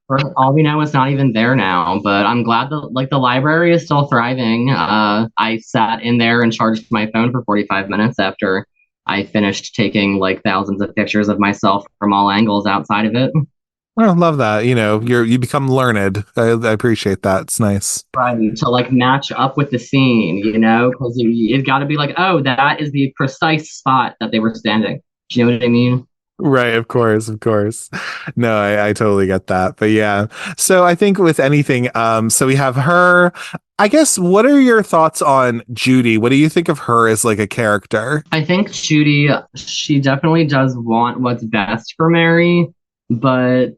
For all we know, it's not even there now. But I'm glad that like the library is still thriving. I sat in there and charged my phone for 45 minutes after I finished taking like thousands of pictures of myself from all angles outside of it. I love that. You become learned. I appreciate that. It's nice. Right. To like match up with the scene, because it got to be like, oh, that is the precise spot that they were standing. Do you know what I mean? Right, of course, of course. No, I totally get that. But yeah. So I think with anything, so we have her. I guess, what are your thoughts on Judy? What do you think of her as like a character? I think Judy, she definitely does want what's best for Mary, but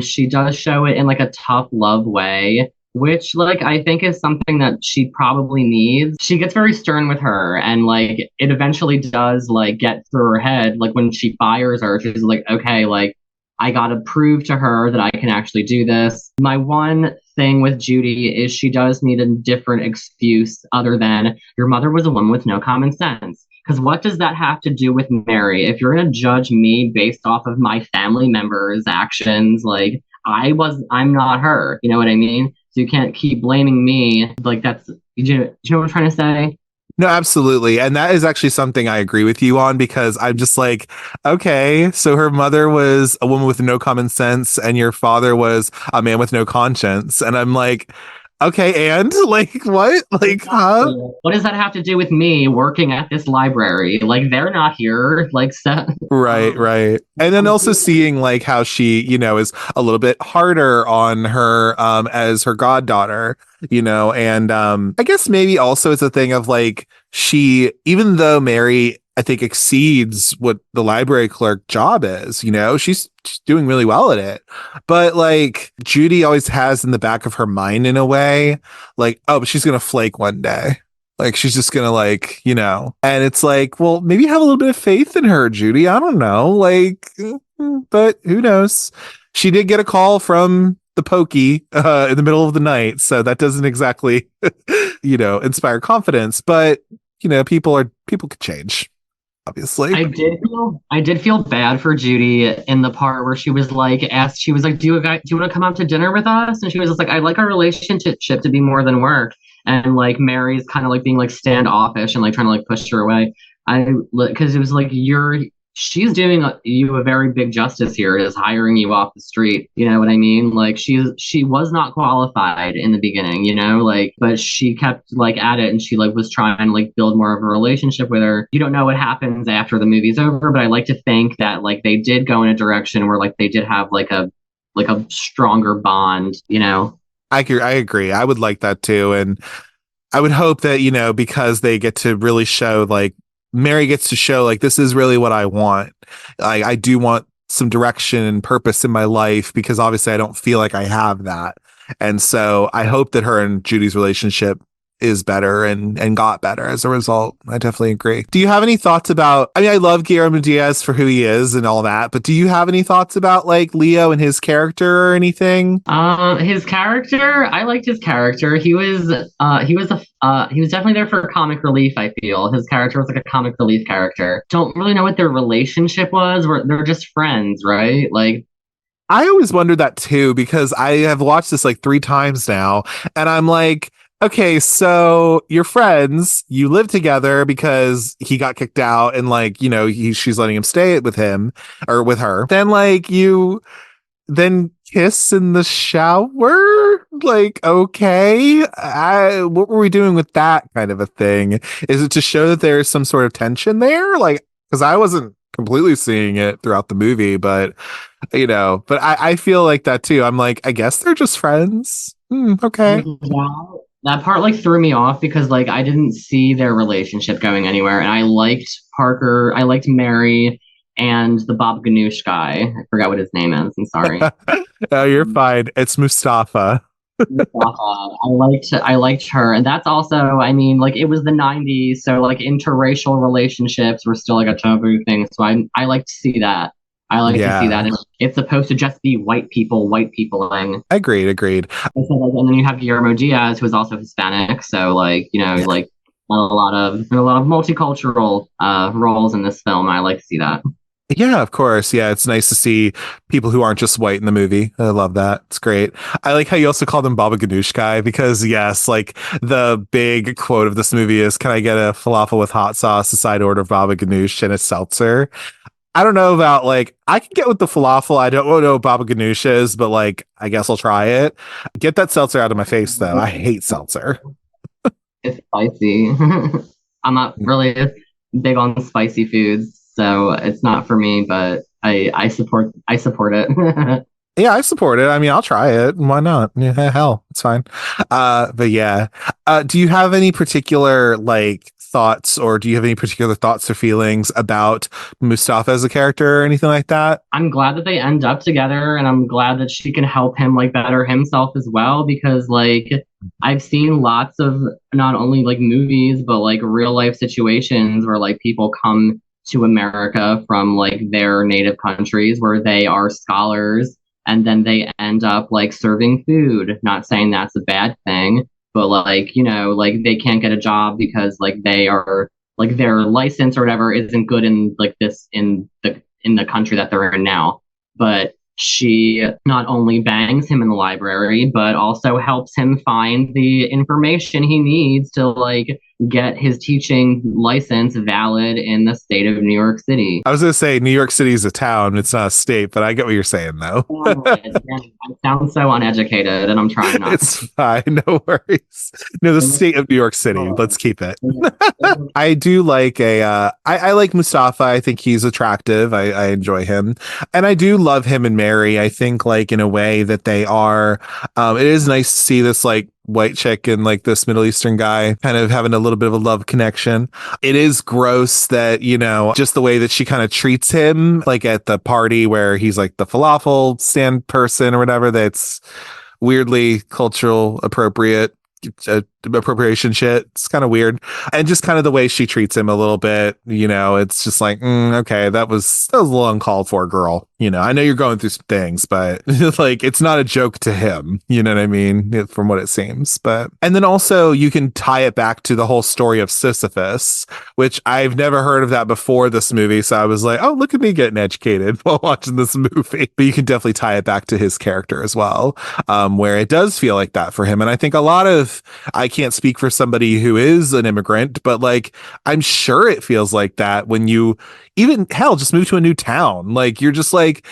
she does show it in like a tough love way, which like I think is something that she probably needs. She gets very stern with her, and like it eventually does like get through her head. Like when she fires her, she's like, okay, like I gotta prove to her that I can actually do this. My one thing with Judy is she does need a different excuse other than your mother was a woman with no common sense. Because what does that have to do with Mary? If you're gonna judge me based off of my family members' actions, like I'm not her. You know what I mean? So you can't keep blaming me. Like you know what I'm trying to say? No, absolutely. And that is actually something I agree with you on, because I'm just like, okay, so her mother was a woman with no common sense and your father was a man with no conscience. And I'm like, Okay, and like what? Like, huh? Exactly. What does that have to do with me working at this library? Like they're not here. Like Right, um, right. And then also seeing like how she, is a little bit harder on her as her goddaughter, and I guess maybe also it's a thing of like she, even though Mary I think exceeds what the library clerk job is, she's doing really well at it. But like Judy always has in the back of her mind in a way, like, oh, but she's gonna flake one day. Like she's just gonna like, and it's like, well, maybe have a little bit of faith in her, Judy. I don't know. Like, but who knows? She did get a call from the pokey in the middle of the night, so that doesn't exactly, inspire confidence. But people could change, obviously. I did feel bad for Judy in the part where she was like, do you want to come out to dinner with us? And she was just like, I'd like our relationship to be more than work. And like Mary's kind of like being like standoffish and like trying to like push her away. Because it was like she's doing you a very big justice here, is hiring you off the street. You know what I mean? Like she was not qualified in the beginning, like, but she kept like at it, and she like was trying to like build more of a relationship with her. You don't know what happens after the movie's over, but I like to think that like they did go in a direction where like they did have like a stronger bond. I agree. I would like that too. And I would hope that, because they get to really show like Mary gets to show like this is really what I want. I do want some direction and purpose in my life because obviously I don't feel like I have that. And so I hope that her and Judy's relationship is better and got better as a result. I definitely agree. Do you have any thoughts about, I mean, I love Guillermo Diaz for who he is and all that, but do you have any thoughts about like Leo and his character or anything? His character, I liked his character. He was definitely there for comic relief, I feel. His character was like a comic relief character. Don't really know what their relationship was. They're just friends, right? Like, I always wondered that too because I have watched this like 3 times now and I'm like, okay, so you're friends, you live together because he got kicked out and like, she's letting him stay with him or with her. Then like you then kiss in the shower? Like, okay. What were we doing with that kind of a thing? Is it to show that there's some sort of tension there? Like, because I wasn't completely seeing it throughout the movie, but but I feel like that too. I'm like, I guess they're just friends. Okay. yeah, that part like threw me off because like I didn't see their relationship going anywhere, and I liked Parker, I liked Mary, and the Bob Ganoush guy. I forgot what his name is. I'm sorry. Oh, you're fine. It's Mustafa. I liked her, and that's also, I mean, like it was the '90s, so like interracial relationships were still like a taboo thing. So I like to see that. I like to see Yeah. that. It's supposed to just be white peopling. Agreed. And then you have Guillermo Diaz, who is also Hispanic. So like like a lot of multicultural roles in this film. I like to see that. Yeah, of course. Yeah, it's nice to see people who aren't just white in the movie. I love that. It's great. I like how you also called him Baba Ganoush guy because yes, like the big quote of this movie is, "Can I get a falafel with hot sauce, a side order of Baba Ganoush, and a seltzer?" I don't know about like I can get with the falafel. I don't know what Baba Ganoush is, but like I guess I'll try it. Get that seltzer out of my face though. I hate seltzer. It's spicy. I'm not really big on spicy foods, so it's not for me. But I support it. Yeah, I support it. I mean, I'll try it. Why not? Yeah, hell, it's fine. But yeah. Do you have any particular like thoughts or do you have any particular thoughts or feelings about Mustafa as a character or anything like that? I'm glad that they end up together, and I'm glad that she can help him like better himself as well, because like I've seen lots of not only like movies but like real life situations where like people come to America from like their native countries where they are scholars, and then they end up like serving food. Not saying that's a bad thing, but like like they can't get a job because like they are like their license or whatever isn't good in like this in the country that they're in now. But she not only bangs him in the library, but also helps him find the information he needs to like get his teaching license valid in the state of New York City. I was going to say New York City is a town. It's not a state, but I get what you're saying, though. I sound so uneducated, and I'm trying not. It's fine. No worries. No, the state of New York City. Let's keep it. I do like I like Mustafa. I think he's attractive. I enjoy him. And I do love him and Mary. I think like in a way that they are, it is nice to see this like white chick and like this Middle Eastern guy kind of having a little bit of a love connection. It is gross that, you know, just the way that she kind of treats him, like at the party where he's like the falafel stand person or whatever, that's weirdly cultural appropriation shit. It's kind of weird. And just kind of the way she treats him a little bit, you know, it's just like, okay, that was a little uncalled for, girl. You know, I know you're going through some things, but like, it's not a joke to him. You know what I mean? From what it seems. But, and then also you can tie it back to the whole story of Sisyphus, which I've never heard of that before this movie. So I was like, oh, look at me getting educated while watching this movie. But you can definitely tie it back to his character as well, where it does feel like that for him. And I think a lot of, I can't speak for somebody who is an immigrant, but like, I'm sure it feels like that when you even hell just move to a new town. Like, you're just like,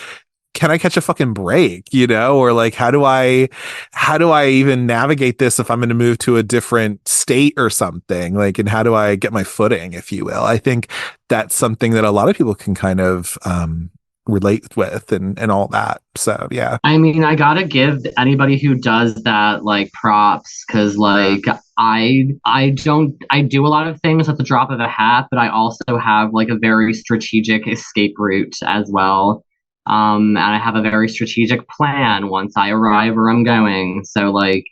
can I catch a fucking break, you know? Or like, how do I even navigate this if I'm going to move to a different state or something? Like, and how do I get my footing, if you will? I think that's something that a lot of people can kind of, relate with and all that. So yeah, I mean, I gotta give anybody who does that like props, because like I do a lot of things at the drop of a hat, but I also have like a very strategic escape route as well. And I have a very strategic plan once I arrive where I'm going. So like,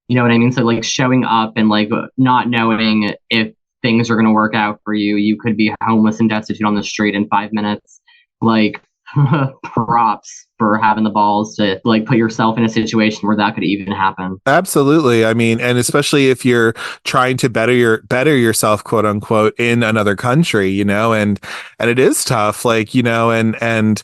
you know what I mean? So like showing up and like not knowing if things are gonna work out for you, you could be homeless and destitute on the street in 5 minutes. Like, props for having the balls to like put yourself in a situation where that could even happen. Absolutely. I mean, and especially if you're trying to better yourself, quote unquote, in another country, you know, and it is tough, like, you know, and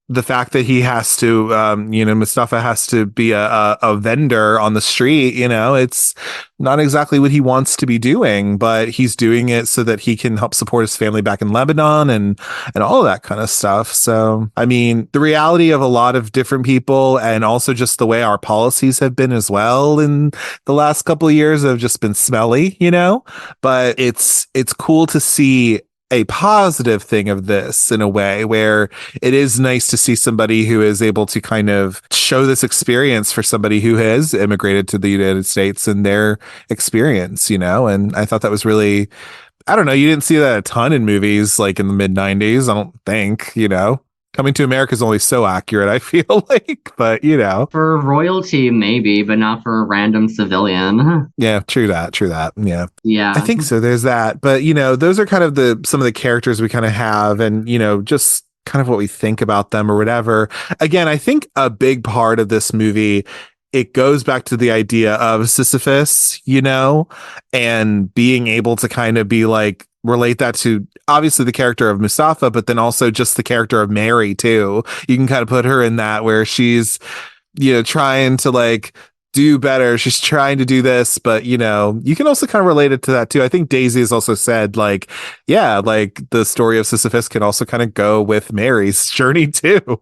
the fact that he has to, you know, Mustafa has to be a vendor on the street, you know, it's not exactly what he wants to be doing, but he's doing it so that he can help support his family back in Lebanon and all of that kind of stuff. So, I mean, the reality of a lot of different people and also just the way our policies have been as well in the last couple of years have just been smelly, you know, but it's cool to see a positive thing of this in a way where it is nice to see somebody who is able to kind of show this experience for somebody who has immigrated to the United States and their experience, you know, and I thought that was really, I don't know, you didn't see that a ton in movies like in the mid 90s, I don't think, you know. Coming to America is only so accurate, I feel like, but you know, for royalty, maybe, but not for a random civilian. Yeah, true that. Yeah. Yeah. I think so. There's that. But, you know, those are kind of some of the characters we kind of have and, you know, just kind of what we think about them or whatever. Again, I think a big part of this movie, it goes back to the idea of Sisyphus, you know, and being able to kind of be like, relate that to obviously the character of Mustafa, but then also just the character of Mary too. You can kind of put her in that where she's, you know, trying to like do better. She's trying to do this, but you know, you can also kind of relate it to that too. I think Daisy has also said like, yeah, like the story of Sisyphus can also kind of go with Mary's journey too,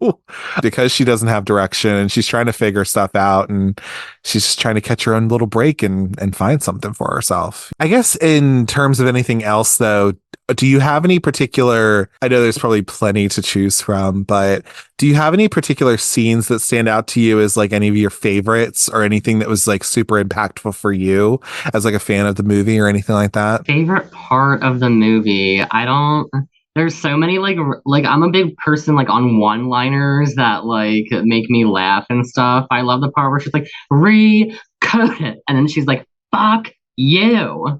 because she doesn't have direction and she's trying to figure stuff out and she's just trying to catch her own little break and find something for herself. I guess in terms of anything else though, do you have any particular, I know there's probably plenty to choose from, but do you have any particular scenes that stand out to you as like any of your favorites or anything that was like super impactful for you as like a fan of the movie or anything like that? Favorite part of the movie? There's so many like I'm a big person like on one-liners that like make me laugh and stuff. I love the part where she's like, recode it. And then she's like, fuck you.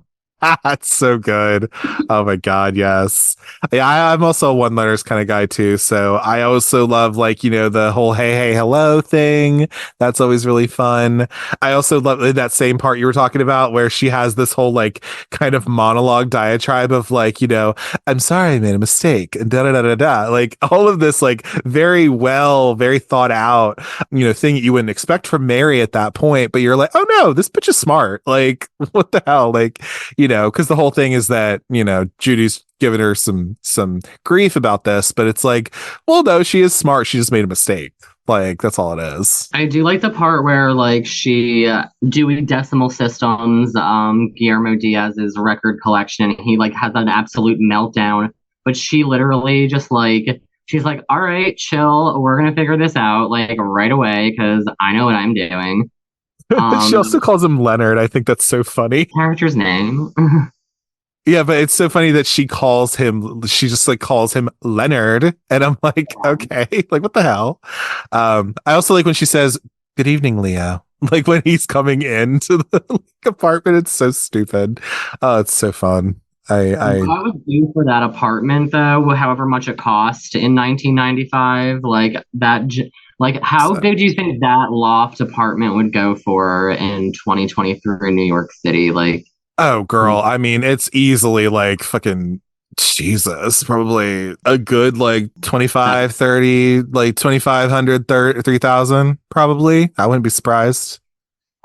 That's so good. Oh my God. Yes. Yeah. I'm also a one-liners kind of guy too. So I also love like, you know, the whole, hey, hello thing. That's always really fun. I also love that same part you were talking about where she has this whole like kind of monologue diatribe of like, you know, I'm sorry, I made a mistake and da da da da da. Like all of this, like very thought out, you know, thing that you wouldn't expect from Mary at that point, but you're like, oh no, this bitch is smart. Like, what the hell? Like, you know, because the whole thing is that, Judy's giving her some grief about this, but it's like, well, no, she is smart. She just made a mistake. Like, that's all it is. I do like the part where like she doing decimal systems, Guillermo Diaz's record collection, he like has an absolute meltdown, but she literally just like she's like, all right, chill, we're gonna figure this out like right away because I know what I'm doing. She also calls him Leonard. I think that's so funny. Character's name. Yeah, but it's so funny that she just like calls him Leonard. And I'm like, okay, like what the hell? I also like when she says, good evening, Leo. Like when he's coming into the apartment, it's so stupid. Oh, it's so fun. I What would do for that apartment though, however much it cost in 1995, like that, like how big do you think that loft apartment would go for in 2023 in New York City? Like, oh, girl. I mean, it's easily like fucking Jesus, probably a good like 25, 30, like 2,500, 3,000, probably. I wouldn't be surprised.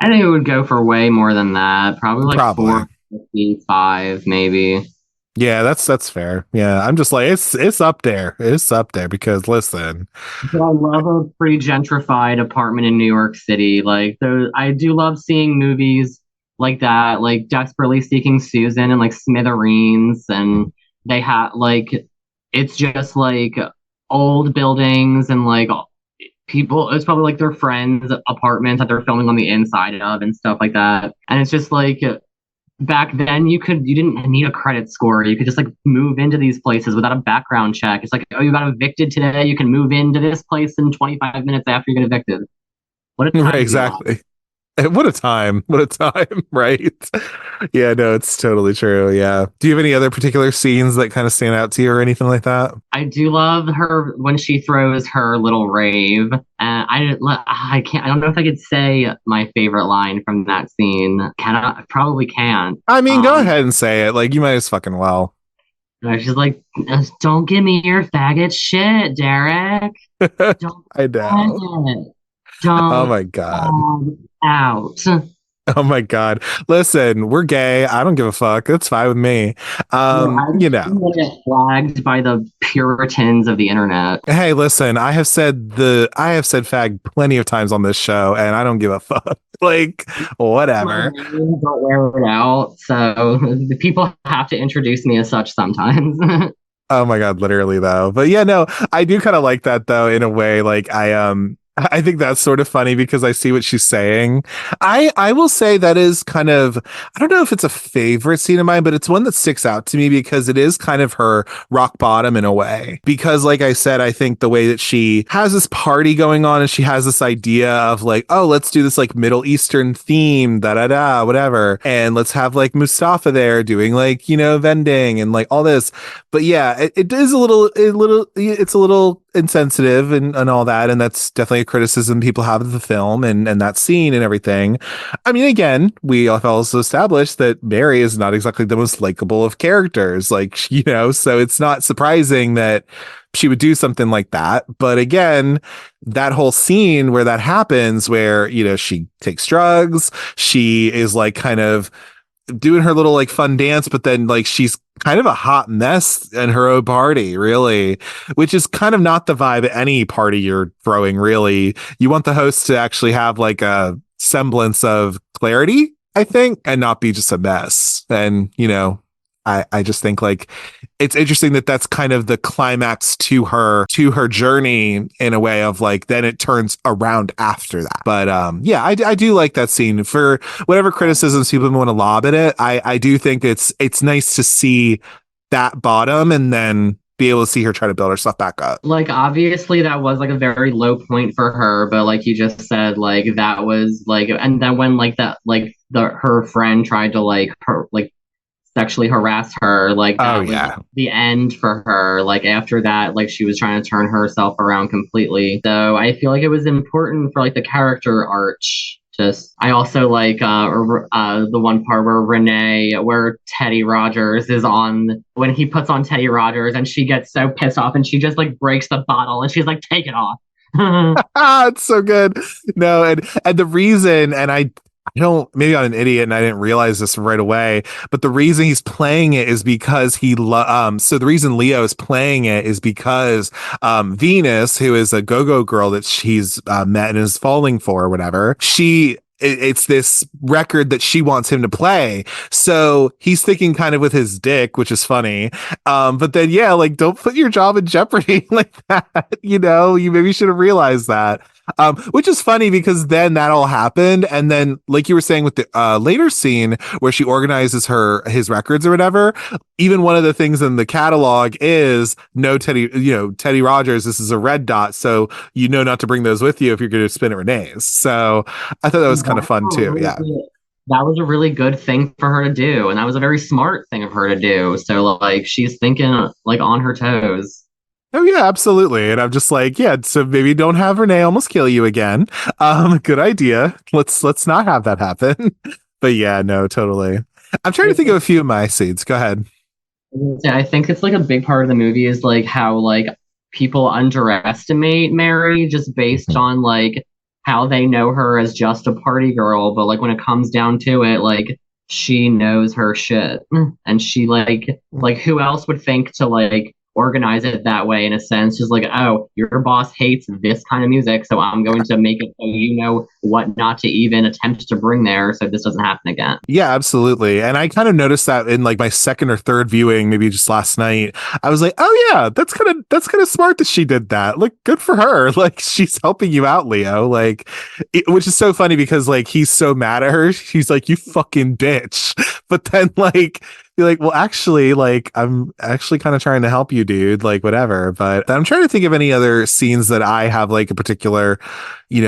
I think it would go for way more than that. Probably like Probably. 455, maybe. Yeah, that's fair. Yeah, I'm just like it's up there. It's up there because listen, But I love a pretty gentrified apartment in New York City. Like those, I do love seeing movies like that, like Desperately Seeking Susan and like Smithereens, and they have like it's just like old buildings and like people. It's probably like their friends' apartments that they're filming on the inside of and stuff like that. And it's just like back then you didn't need a credit score. You could just like move into these places without a background check. It's like, oh, you got evicted today, you can move into this place in 25 minutes after you get evicted. What a time right? to be alive. Exactly. What a time. What a time, right? Yeah, no, it's totally true. Yeah. Do you have any other particular scenes that kind of stand out to you or anything like that? I do love her when she throws her little rave. I can't. I don't know if I could say my favorite line from that scene. Can I? Probably can't. I mean, go ahead and say it. Like, you might as fucking well. She's like, "Don't give me your faggot shit, Derek. Don't I know. Don't Oh my God. out." Oh my God. Listen, we're gay. I don't give a fuck. That's fine with me. I'm gonna get flagged by the Puritans of the internet. Hey, listen, I have said fag plenty of times on this show and I don't give a fuck. Like, whatever. Don't wear it out. So the people have to introduce me as such sometimes. Oh my God, literally though. But yeah, no, I do kind of like that though, in a way. Like I think that's sort of funny because I see what she's saying. I will say that is kind of, I don't know if it's a favorite scene of mine, but it's one that sticks out to me because it is kind of her rock bottom in a way. Because like I said, I think the way that she has this party going on and she has this idea of like, oh, let's do this like Middle Eastern theme, whatever. And let's have like Mustafa there doing like, vending and like all this. But yeah, it is it's a little insensitive and all that, and that's definitely a criticism people have of the film and that scene and everything. I mean, again, we have also established that Mary is not exactly the most likable of characters, like, so it's not surprising that she would do something like that. But again, that whole scene where that happens, where she takes drugs, she is like kind of doing her little like fun dance, but then like she's kind of a hot mess in her own party, really, which is kind of not the vibe at any party you're throwing, really. You want the host to actually have like a semblance of clarity, I think, and not be just a mess. And I just think like it's interesting that that's kind of the climax to her journey in a way of like, then it turns around after that. But yeah, I do like that scene. For whatever criticisms people want to lob at it, I do think it's nice to see that bottom and then be able to see her try to build herself back up. Like obviously that was like a very low point for her, but like you just said, like that was like, and then when like that like her friend tried to like her like sexually harass her, like that was the end for her. Like after that, like she was trying to turn herself around completely. So I feel like it was important for like the character arch. I also like the one part where where Teddy Rogers is on, when he puts on Teddy Rogers and she gets so pissed off and she just like breaks the bottle and she's like, take it off. It's so good. No, and the reason, and I I don't, maybe I'm an idiot and I didn't realize this right away, but the reason he's playing it is because so the reason Leo is playing it is because Venus, who is a go-go girl that she's met and is falling for or whatever, it's this record that she wants him to play. So he's thinking kind of with his dick, which is funny. But then, yeah, like, don't put your job in jeopardy like that. You know, you maybe should have realized that. Which is funny because then that all happened. And then, like you were saying with the later scene where she organizes his records or whatever, even one of the things in the catalog is no Teddy Rogers. This is a red dot. So you know not to bring those with you if you're going to spin at Renee's. So I thought that was kind of fun too. Yeah. That was a really good thing for her to do, and that was a very smart thing of her to do. So like she's thinking like on her toes. Oh yeah, absolutely. And I'm just like, yeah, so maybe don't have Renee almost kill you again. Good idea. Let's not have that happen. But yeah, no, totally. I'm trying to think of a few of my seeds. Go ahead. Yeah, I think it's like a big part of the movie is like how like people underestimate Mary just based on like how they know her as just a party girl, but like when it comes down to it, like she knows her shit. And she like who else would think to like organize it that way in a sense, just like, oh, your boss hates this kind of music, so I'm going to make it so you know what not to even attempt to bring there so this doesn't happen again. Yeah, absolutely. And I kind of noticed that in like my second or third viewing, maybe just last night. I was like, oh yeah, that's kind of smart that she did that. Like, good for her. Like, she's helping you out, Leo. Like, which is so funny because like he's so mad at her. He's like, you fucking bitch. But then like be like, well, actually, like, I'm actually kind of trying to help you, dude, like, whatever. But I'm trying to think of any other scenes that I have like a particular,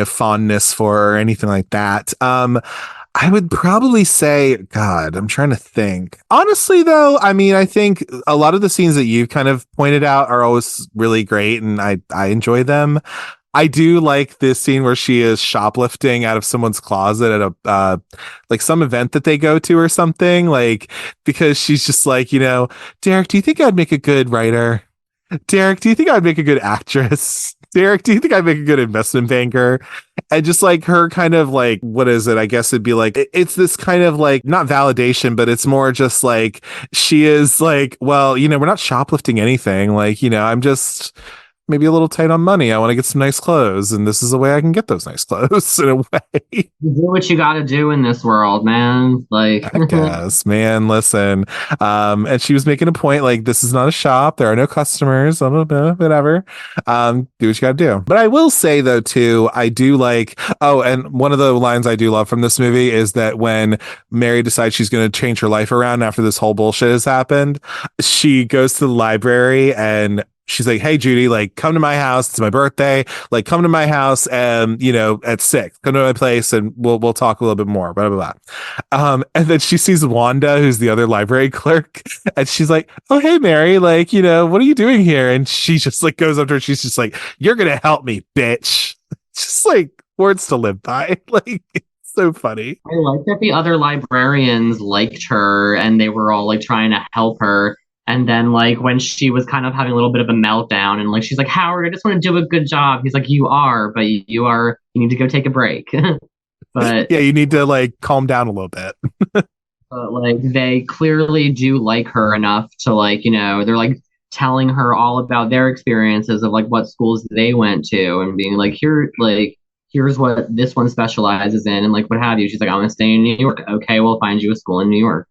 fondness for or anything like that. I would probably say, God, I'm trying to think. Honestly, though, I mean, I think a lot of the scenes that you've kind of pointed out are always really great, and I enjoy them. I do like this scene where she is shoplifting out of someone's closet at a like some event that they go to or something, like because she's just like, Derek, do you think I'd make a good writer? Derek, do you think I'd make a good actress? Derek, do you think I'd make a good investment banker? And just like her kind of like, what is it? I guess it'd be like, it's this kind of like, not validation, but it's more just like, she is like, well, we're not shoplifting anything. Like, I'm just maybe a little tight on money. I want to get some nice clothes, and this is a way I can get those nice clothes in a way. You do what you got to do in this world, man. Like, I guess, man, listen. And she was making a point like, this is not a shop. There are no customers. I don't know, whatever. Do what you got to do. But I will say, though, too, I do like, oh, and one of the lines I do love from this movie is that when Mary decides she's going to change her life around after this whole bullshit has happened, she goes to the library and she's like, hey, Judy, like, come to my house. It's my birthday. Like, come to my house and, at 6, come to my place and we'll talk a little bit more, blah, blah, blah. And then she sees Wanda, who's the other library clerk. And she's like, oh, hey, Mary, like, what are you doing here? And she just like goes up to her. She's just like, you're going to help me, bitch. Just like words to live by. Like, it's so funny. I like that the other librarians liked her and they were all like trying to help her. And then, like, when she was kind of having a little bit of a meltdown, and like, she's like, Howard, I just want to do a good job. He's like, you are, but you need to go take a break. But yeah, you need to like calm down a little bit. but like, they clearly do like her enough to like, they're like telling her all about their experiences of like what schools they went to and being like, here's what this one specializes in, and like, what have you. She's like, I want to stay in New York. Okay, we'll find you a school in New York.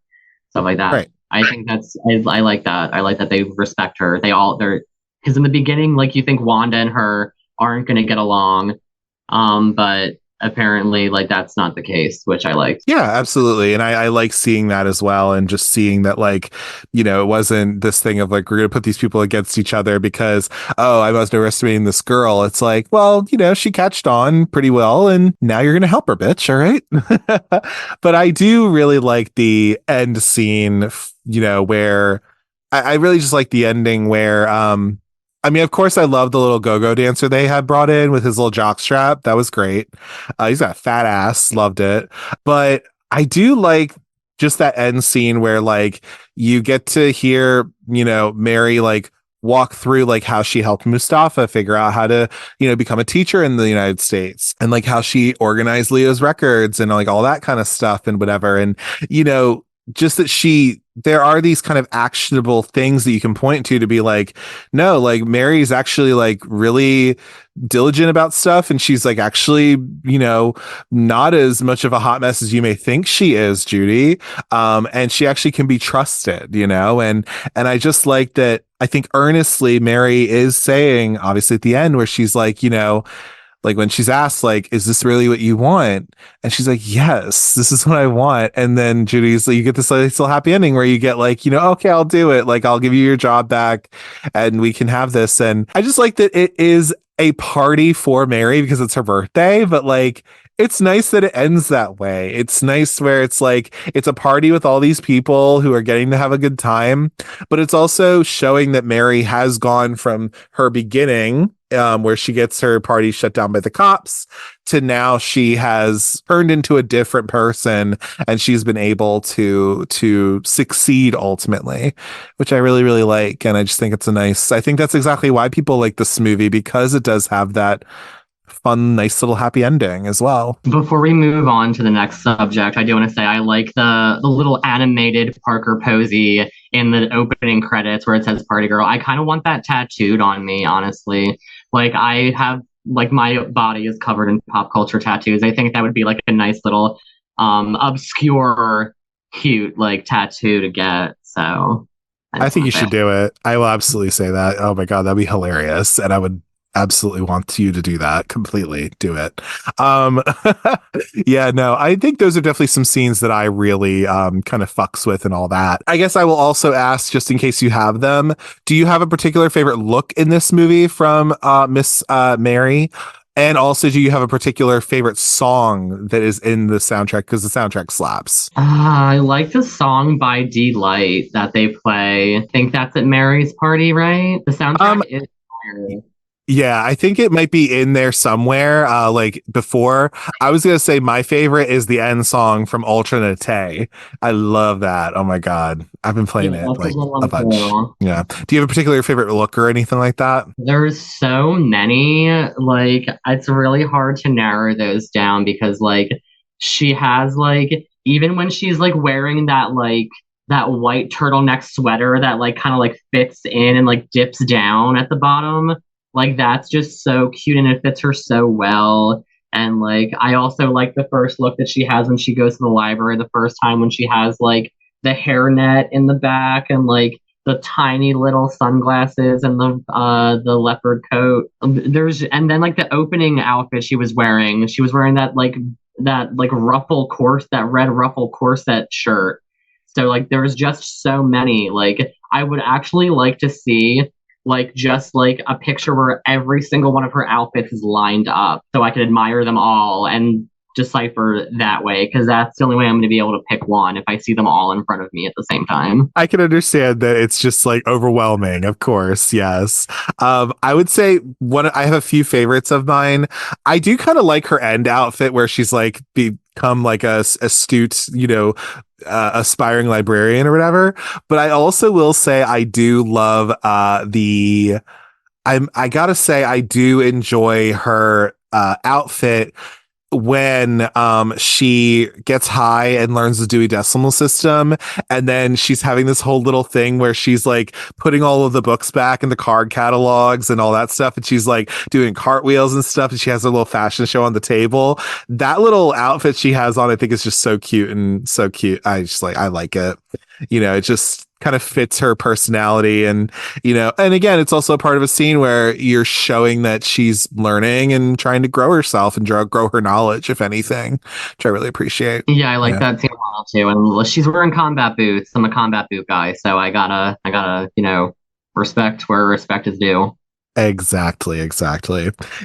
Stuff like that. Right. I think I like that. I like that they respect her. They're because in the beginning, like you think Wanda and her aren't going to get along, but apparently, like that's not the case, which I liked. Yeah, absolutely. And I like seeing that as well. And just seeing that, like, it wasn't this thing of like, we're going to put these people against each other because, oh, I was underestimating this girl. It's like, well, she catched on pretty well and now you're going to help her, bitch. All right. But I do really like the end scene, where I really just like the ending where, I mean, of course, I love the little go-go dancer they had brought in with his little jock strap. That was great. He's got a fat ass. Loved it. But I do like just that end scene where, like, you get to hear, Mary, like, walk through like how she helped Mustafa figure out how to, become a teacher in the United States, and like how she organized Leo's records and like all that kind of stuff and whatever. And, just that there are these kind of actionable things that you can point to be like, no, like Mary's actually like really diligent about stuff. And she's like, actually, not as much of a hot mess as you may think she is, Judy. And she actually can be trusted, and I just like that. I think earnestly Mary is saying, obviously at the end where she's like, like when she's asked, like, is this really what you want? And she's like, yes, this is what I want. And then Judy's like, you get this like, still happy ending where you get like, okay, I'll do it. Like, I'll give you your job back and we can have this. And I just like that it is a party for Mary because it's her birthday, but like, it's nice that it ends that way. It's nice where it's like, it's a party with all these people who are getting to have a good time, but it's also showing that Mary has gone from her beginning, where she gets her party shut down by the cops, to now she has turned into a different person and she's been able to succeed ultimately, which I really, really like. And I just think I think that's exactly why people like this movie, because it does have that fun, nice little happy ending as well. Before we move on to the next subject, I do want to say I like the little animated Parker Posey in the opening credits where it says Party Girl. I kind of want that tattooed on me, honestly. Like I have, like my body is covered in pop culture tattoos. I think that would be like a nice little obscure, cute like tattoo to get. So I think you should do it. I will absolutely say that. Oh my God, that'd be hilarious. And I would absolutely want you to do that. Completely do it. Yeah, no, I think those are definitely some scenes that I really kind of fucks with and all that. I guess I will also ask, just in case you have them, do you have a particular favorite look in this movie from Miss Mary? And also, do you have a particular favorite song that is in the soundtrack? Because the soundtrack slaps. I like the song by D-Light that they play. I think that's at Mary's party, right? The soundtrack is fire. Yeah, I think it might be in there somewhere. Like before, I was gonna say my favorite is the end song from Alternate. I love that. Oh my God, I've been playing it like a bunch. Yeah. Do you have a particular favorite look or anything like that? There's so many. Like it's really hard to narrow those down because like she has like even when she's like wearing that white turtleneck sweater that like kind of like fits in and like dips down at the bottom. Like that's just so cute and it fits her so well. And like I also like the first look that she has when she goes to the library the first time when she has like the hairnet in the back and like the tiny little sunglasses and the leopard coat. And then like the opening outfit she was wearing that red ruffle corset shirt. So like there's just so many. Like I would actually like to see like just like a picture where every single one of her outfits is lined up so I can admire them all and decipher that way, because that's the only way I'm going to be able to pick one if I see them all in front of me at the same time. I can understand that it's just like overwhelming, of course. Yes. I would say I have a few favorites of mine. I do kind of like her end outfit where she's like become like a astute, aspiring librarian or whatever. But I also will say I do love I gotta say I do enjoy her outfit when she gets high and learns the Dewey Decimal System, and then she's having this whole little thing where she's like putting all of the books back in the card catalogs and all that stuff, and she's like doing cartwheels and stuff, and she has a little fashion show on the table. That little outfit she has on, I think, is just so cute and so cute. I like it. It just kind of fits her personality, and and again, it's also a part of a scene where you're showing that she's learning and trying to grow herself and grow her knowledge, if anything, which I really appreciate. Yeah, I like that scene a lot too. And she's wearing combat boots. I'm a combat boot guy, so I gotta respect where respect is due. Exactly.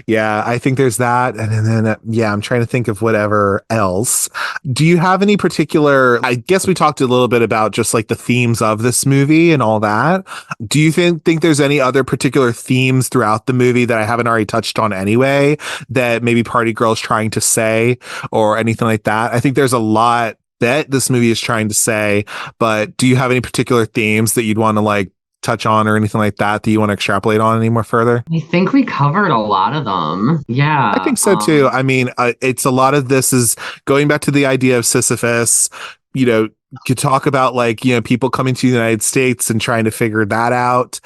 Yeah, I think there's that. And then, yeah, I'm trying to think of whatever else. Do you have any particular, I guess we talked a little bit about just like the themes of this movie and all that. Do you think there's any other particular themes throughout the movie that I haven't already touched on anyway, that maybe Party Girl's trying to say or anything like that? I think there's a lot that this movie is trying to say, but do you have any particular themes that you'd want to like touch on or anything like that you want to extrapolate on any more further? I think we covered a lot of them. I Yeah. think so too. I mean, it's a lot of this is going back to the idea of Sisyphus, you know, could talk about like, people coming to the United States and trying to figure that out.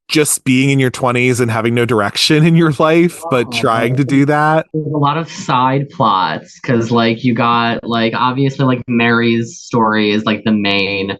Just being in your 20s and having no direction in your life, but trying to do that. There's a lot of side plots because, like, you got, like, obviously, like, Mary's story is, like, the main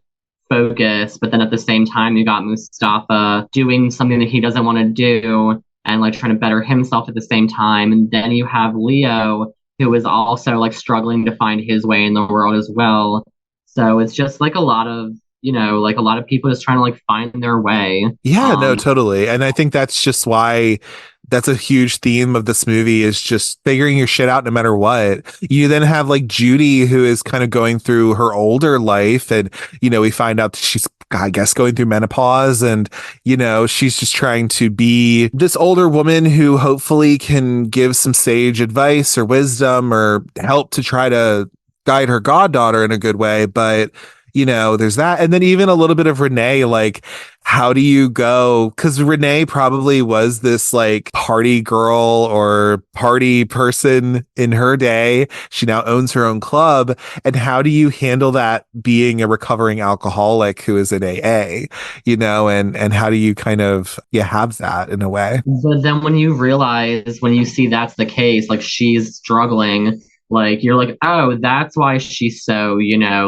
focus, but then at the same time, you got Mustafa doing something that he doesn't want to do and, like, trying to better himself at the same time. And then you have Leo, who is also, like, struggling to find his way in the world as well. So it's just, like, a lot of like a lot of people just trying to like find their way. Yeah, no, totally. And I think that's just why that's a huge theme of this movie is just figuring your shit out no matter what. You then have like Judy, who is kind of going through her older life. And, we find out that she's, I guess, going through menopause. And, she's just trying to be this older woman who hopefully can give some sage advice or wisdom or help to try to guide her goddaughter in a good way. But there's that. And then even a little bit of Renee, like, how do you go? Because Renee probably was this like party girl or party person in her day. She now owns her own club. And how do you handle that being a recovering alcoholic who is in AA, and how do you kind of, have that in a way? But then when you see that's the case, like she's struggling, like you're like, oh, that's why she's so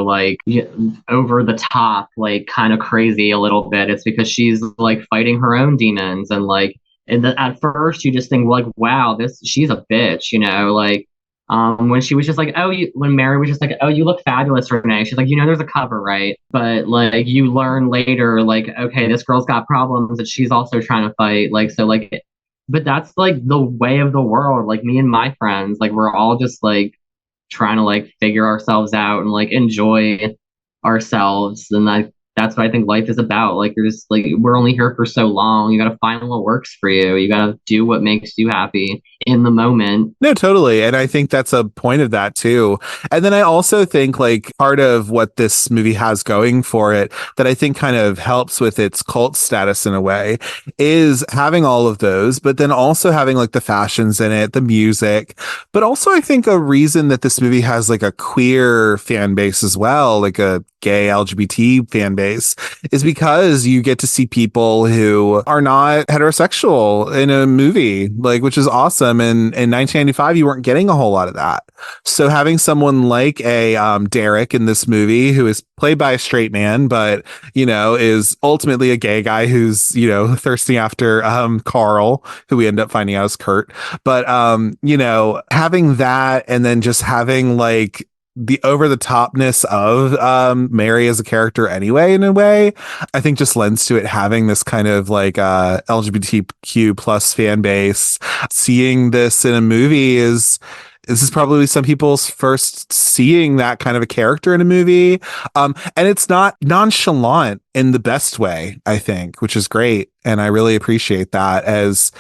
like over the top, like kind of crazy a little bit. It's because she's like fighting her own demons, and like at first you just think like, wow, she's a bitch, like when she was just like, when Mary was just like, oh, you look fabulous, Renee. She's like, there's a cover, right? But like you learn later, like, okay, this girl's got problems that she's also trying to fight, like, so like. But that's like the way of the world. Like me and my friends, like we're all just like trying to like figure ourselves out and like enjoy ourselves. And that's what I think life is about. Like you're just like, we're only here for so long. You got to find what works for you. You got to do what makes you happy in the moment. No, totally. And I think that's a point of that too. And then I also think like part of what this movie has going for it that I think kind of helps with its cult status in a way is having all of those, but then also having like the fashions in it, the music, but also I think a reason that this movie has like a queer fan base as well, like a gay LGBT fan base, is because you get to see people who are not heterosexual in a movie, like, which is awesome. And in 1995, you weren't getting a whole lot of that. So having someone like a Derek in this movie, who is played by a straight man, but, is ultimately a gay guy who's, thirsting after Carl, who we end up finding out is Kurt. But, having that and then just having like the over the topness of Mary as a character anyway, in a way, I think just lends to it having this kind of like LGBTQ plus fan base. Seeing this in a movie this is probably some people's first seeing that kind of a character in a movie. And it's not nonchalant in the best way, I think, which is great. And I really appreciate that as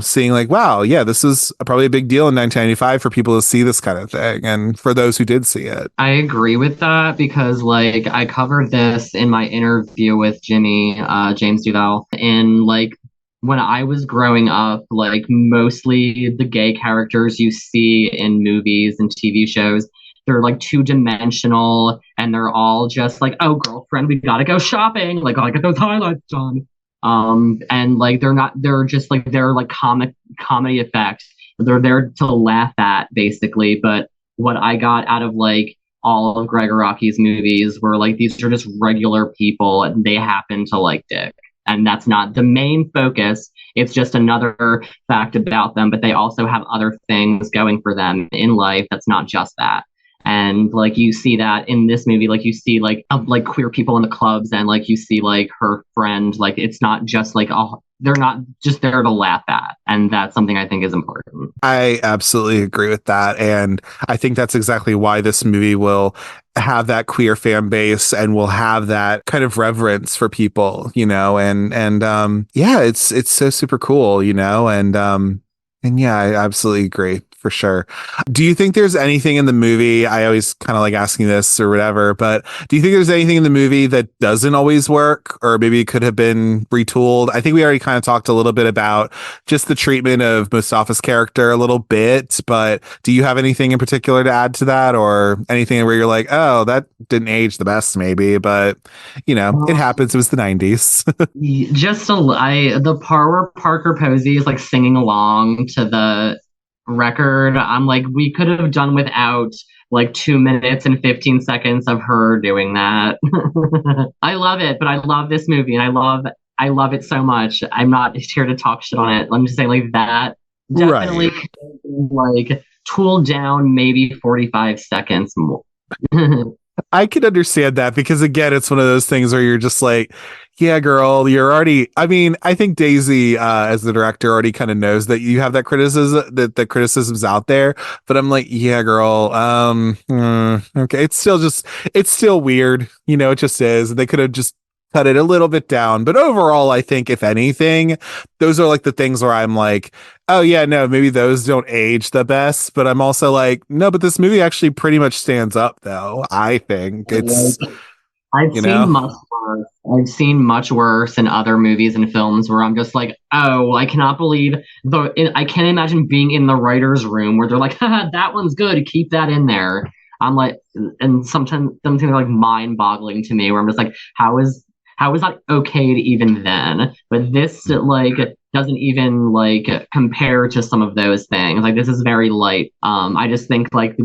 seeing like, wow, yeah, this is probably a big deal in 1995 for people to see this kind of thing. And for those who did see it. I agree with that because like I covered this in my interview with James Duval. And like when I was growing up, like mostly the gay characters you see in movies and TV shows, they're like two-dimensional and they're all just like, oh, girlfriend, we gotta go shopping. Like, gotta get those highlights done. And like they're like comedy effects. They're there to laugh at basically. But what I got out of like all of Greg Araki's movies were like these are just regular people and they happen to like dick. And that's not the main focus. It's just another fact about them, but they also have other things going for them in life that's not just that. And like you see that in this movie, like you see like queer people in the clubs, and like you see like her friend, like it's not just like they're not just there to laugh at, and that's something I think is important. I absolutely agree with that, and I think that's exactly why this movie will have that queer fan base and will have that kind of reverence for people, and yeah, it's so super cool, and yeah, I absolutely agree. for sure. Do you think there's anything in the movie? I always kind of like asking this or whatever, but do you think there's anything in the movie that doesn't always work, or maybe it could have been retooled? I think we already kind of talked a little bit about just the treatment of Mustafa's character a little bit, but do you have anything in particular to add to that, or anything where you're like, oh, that didn't age the best, maybe, but it happens. It was the 90s. The part where Parker Posey is like singing along to the record, I'm like, we could have done without like 2 minutes and 15 seconds of her doing that. I love it, but I love this movie and I love it so much. I'm not here to talk shit on it. I'm just saying like that definitely Right. like tooled down maybe 45 seconds more. I can understand that because again, it's one of those things where you're just like, yeah, girl, you're already. I mean, I think Daisy, as the director, already kind of knows that you have that criticism, that the criticism's out there. But I'm like, yeah, girl, okay, it's still weird. It just is. They could have just cut it a little bit down. But overall, I think if anything, those are like the things where I'm like, oh yeah, no, maybe those don't age the best. But I'm also like, no, but this movie actually pretty much stands up though. I think it's, I've you seen know, much worse. I've seen much worse in other movies and films where I'm just like, oh, I cannot believe I can't imagine being in the writer's room where they're like, haha, that one's good, keep that in there. I'm like, and sometimes something like mind-boggling to me where I'm just like, how is that okay to even then? But this like doesn't even like compare to some of those things. Like this is very light. I just think like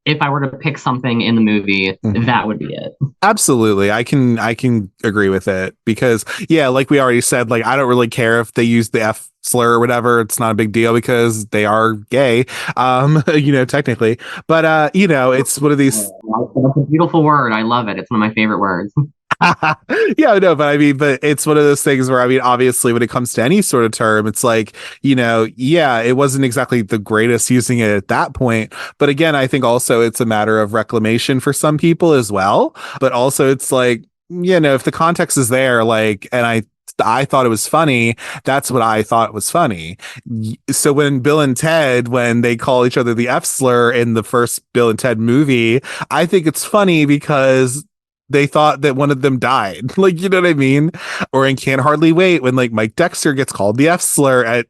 if I were to pick something in the movie, that would be it. absolutely. I can agree with it because yeah, like we already said, like I don't really care if they use the F slur or whatever. It's not a big deal because they are gay, technically. But it's one of these. That's a beautiful word. I love it. It's one of my favorite words. Yeah, no, but I mean, but it's one of those things where I mean, obviously, when it comes to any sort of term, it's like, yeah, it wasn't exactly the greatest using it at that point. But again, I think also it's a matter of reclamation for some people as well. But also, it's like, if the context is there, like, and I thought it was funny. That's what I thought was funny. So when Bill and Ted, when they call each other the F slur in the first Bill and Ted movie, I think it's funny because they thought that one of them died. Like, you know what I mean? Or in Can't Hardly Wait, when like Mike Dexter gets called the F slur at,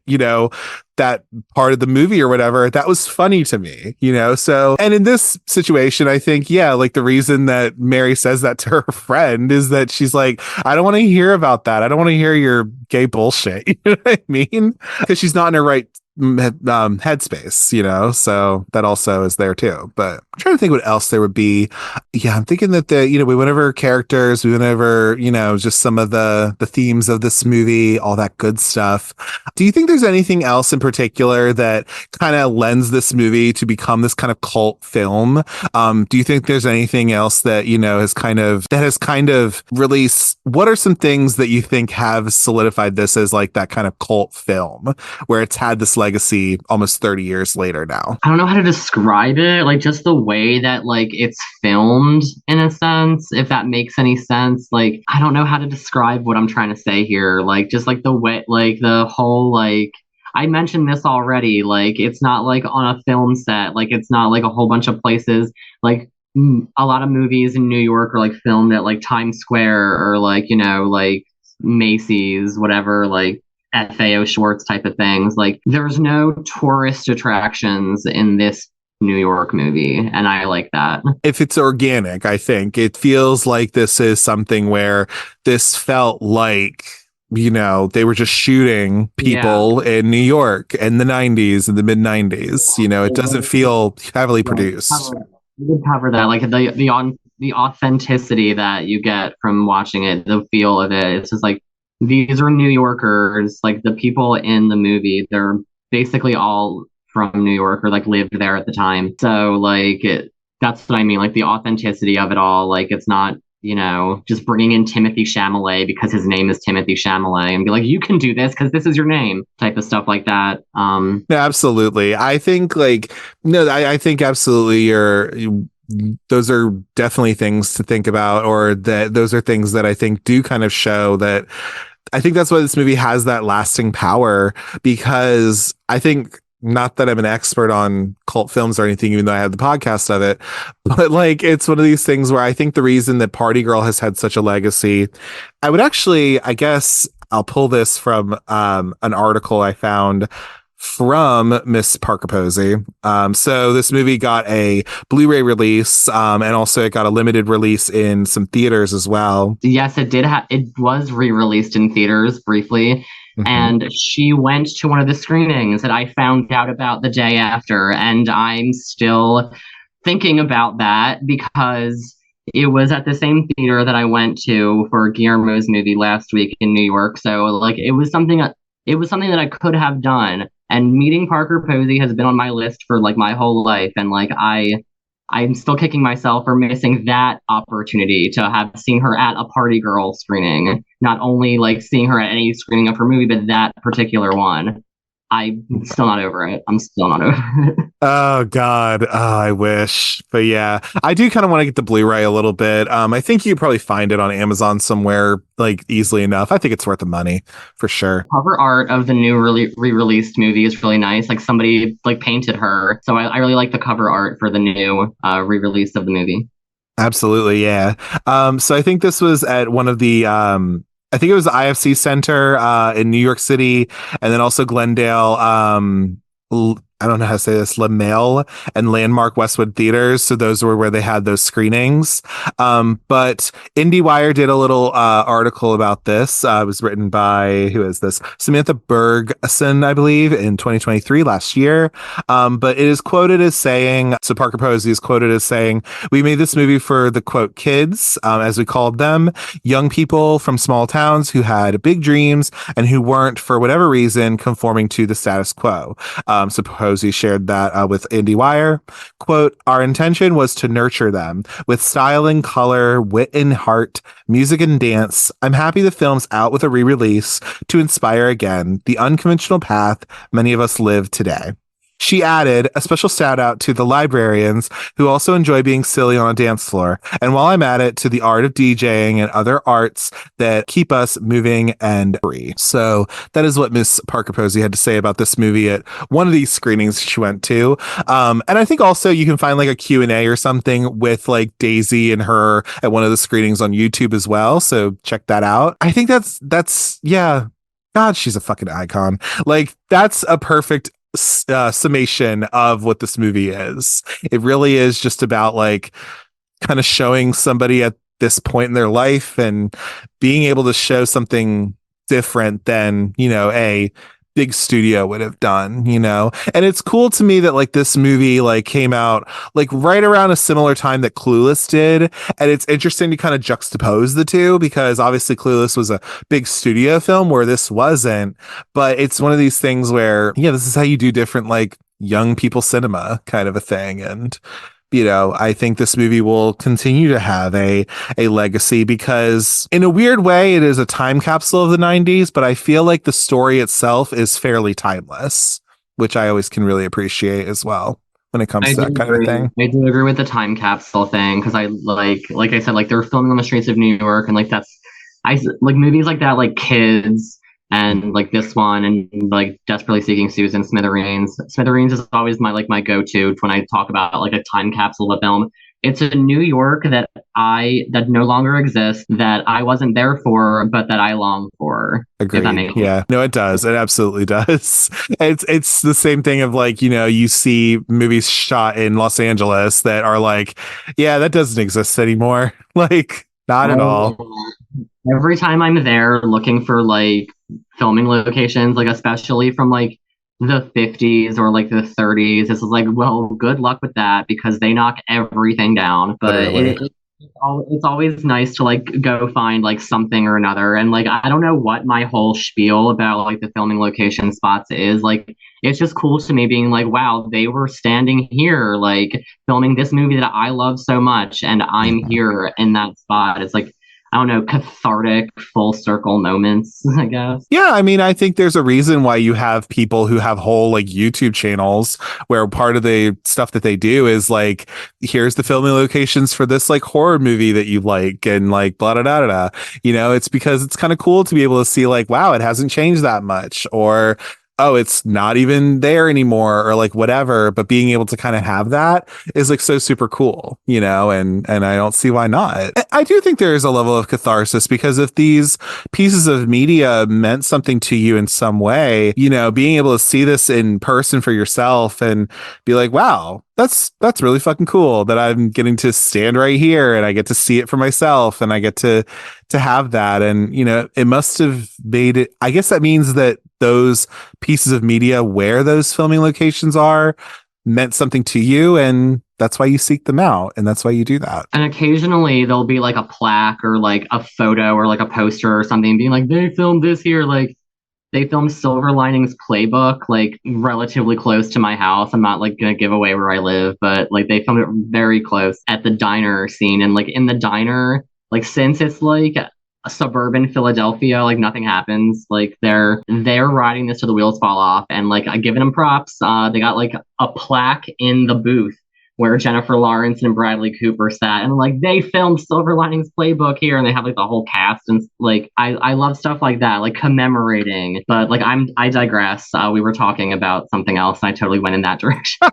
that part of the movie or whatever, that was funny to me, So, and in this situation, I think, yeah, like the reason that Mary says that to her friend is that she's like, I don't want to hear about that. I don't want to hear your gay bullshit. You know what I mean? Because she's not in her right headspace, so that also is there too. But I'm trying to think what else there would be. Yeah, I'm thinking that we went over characters, we went over, just some of the themes of this movie, all that good stuff. Do you think there's anything else in particular that kind of lends this movie to become this kind of cult film? Do you think there's anything else that, has kind of really, what are some things that you think have solidified this as like that kind of cult film where it's had this legacy almost 30 years later now? I don't know how to describe it. Like just the way that like it's filmed in a sense, if that makes any sense. Like I don't know how to describe what I'm trying to say here. Like just like the way, like the whole like I mentioned this already. Like it's not like on a film set. Like it's not like a whole bunch of places. Like a lot of movies in New York are like filmed at like Times Square or like like Macy's, whatever, like FAO Schwartz type of things. Like there's no tourist attractions in this New York movie, and I like that. If it's organic, I think it feels like this is something where this felt like they were just shooting people in New York in the 90s, in the mid 90s. It doesn't feel heavily produced. We did cover that, like the authenticity that you get from watching it, the feel of it. It's just like these are New Yorkers, like the people in the movie, they're basically all from New York or like lived there at the time. So like that's what I mean, like the authenticity of it all. Like it's not, just bringing in Timothy Chalamet because his name is Timothy Chalamet and be like, you can do this because this is your name, type of stuff like that. Yeah, absolutely. I think like, no, I think absolutely those are definitely things to think about, or that those are things that I think do kind of show that. I think that's why this movie has that lasting power, because I think not that I'm an expert on cult films or anything, even though I had the podcast of it, but like it's one of these things where I think the reason that Party Girl has had such a legacy, I would actually, I guess I'll pull this from an article I found from Miss Parker Posey. So this movie got a Blu-ray release, and also it got a limited release in some theaters as well. Yes, it did. It was re-released in theaters briefly, and she went to one of the screenings that I found out about the day after, and I'm still thinking about that because it was at the same theater that I went to for Guillermo's movie last week in New York. So like it was something that I could have done. And meeting Parker Posey has been on my list for like my whole life. And like I'm still kicking myself for missing that opportunity to have seen her at a Party Girl screening. Not only like seeing her at any screening of her movie, but that particular one. I'm still not over it. I'm still not over it. Oh God. Oh, I wish. But yeah, I do kind of want to get the Blu-ray a little bit. I think you could probably find it on Amazon somewhere like easily enough. I think it's worth the money for sure. Cover art of the new re-released movie is really nice. Like somebody like painted her. So I really like the cover art for the new re-release of the movie. Absolutely. Yeah. So I think this was at one of the, I think it was the IFC Center in New York City, and then also Glendale. I don't know how to say this, LaMelle and Landmark Westwood Theaters. So those were where they had those screenings. But IndieWire did a little article about this. It was written by, who is this? Samantha Bergson, I believe, in 2023, last year. But it is quoted as saying, so Parker Posey is quoted as saying, "We made this movie for the quote kids, as we called them, young people from small towns who had big dreams and who weren't, for whatever reason, conforming to the status quo." So Posey shared that with IndieWire. Quote, "Our intention was to nurture them with style and color, wit and heart, music and dance. I'm happy the film's out with a re-release to inspire again the unconventional path many of us live today." She added, "A special shout out to the librarians who also enjoy being silly on a dance floor. And while I'm at it, to the art of DJing and other arts that keep us moving and free." So that is what Miss Parker Posey had to say about this movie at one of these screenings she went to. And I think also you can find like a Q&A or something with like Daisy and her at one of the screenings on YouTube as well. So check that out. I think that's yeah. God, she's a fucking icon. Like that's a perfect summation of what this movie is. It really is just about like kind of showing somebody at this point in their life and being able to show something different than, you know, a big studio would have done, you know. And it's cool to me that like this movie like came out like right around a similar time that Clueless did, and it's interesting to kind of juxtapose the two because obviously Clueless was a big studio film where this wasn't, but it's one of these things where yeah, this is how you do different like young people cinema kind of a thing. And you know, I think this movie will continue to have a legacy because in a weird way, it is a time capsule of the 90s, but I feel like the story itself is fairly timeless, which I always can really appreciate as well when it comes to that kind of thing. I do agree with the time capsule thing because I like I said, like they're filming on the streets of New York, and like I like movies like that, like Kids and like this one and like Desperately Seeking Susan, Smithereens. Smithereens is always my go-to when I talk about like a time capsule of a film. It's a New York that no longer exists, that I wasn't there for, but that I long for. Agreed. Yeah, no, it does. It absolutely does. It's the same thing of like, you know, you see movies shot in Los Angeles that are like, yeah, that doesn't exist anymore. Like, not at all. Every time I'm there looking for like filming locations, like especially from like the 50s or like the 30s, it's like, well, good luck with that because they knock everything down. But it's always nice to like go find like something or another. And like, I don't know what my whole spiel about like the filming location spots is. Like, it's just cool to me being like, wow, they were standing here, like filming this movie that I love so much. And I'm here in that spot. It's like, I don't know, cathartic full circle moments, I guess. Yeah, I mean, I think there's a reason why you have people who have whole like YouTube channels where part of the stuff that they do is like, here's the filming locations for this like horror movie that you like and like blah, blah, blah, blah. You know, it's because it's kind of cool to be able to see like, wow, it hasn't changed that much. Or oh, it's not even there anymore or like whatever, but being able to kind of have that is like so super cool, you know, and I don't see why not. I do think there is a level of catharsis because if these pieces of media meant something to you in some way, you know, being able to see this in person for yourself and be like, wow, that's really fucking cool that I'm getting to stand right here and I get to see it for myself and I get to have that. And, you know, it must have made it, I guess that means that those pieces of media where those filming locations are meant something to you. And that's why you seek them out. And that's why you do that. And occasionally there'll be like a plaque or like a photo or like a poster or something being like, they filmed this here. Like they filmed Silver Linings Playbook, like relatively close to my house. I'm not like gonna give away where I live, but like they filmed it very close at the diner scene. And like in the diner, like since it's like a suburban Philadelphia, like nothing happens. Like they're riding this till the wheels fall off, and like I giving them props. They got like a plaque in the booth where Jennifer Lawrence and Bradley Cooper sat, and like they filmed Silver Linings Playbook here, and they have like the whole cast, and like I love stuff like that, like commemorating. But like I digress. We were talking about something else, and I totally went in that direction.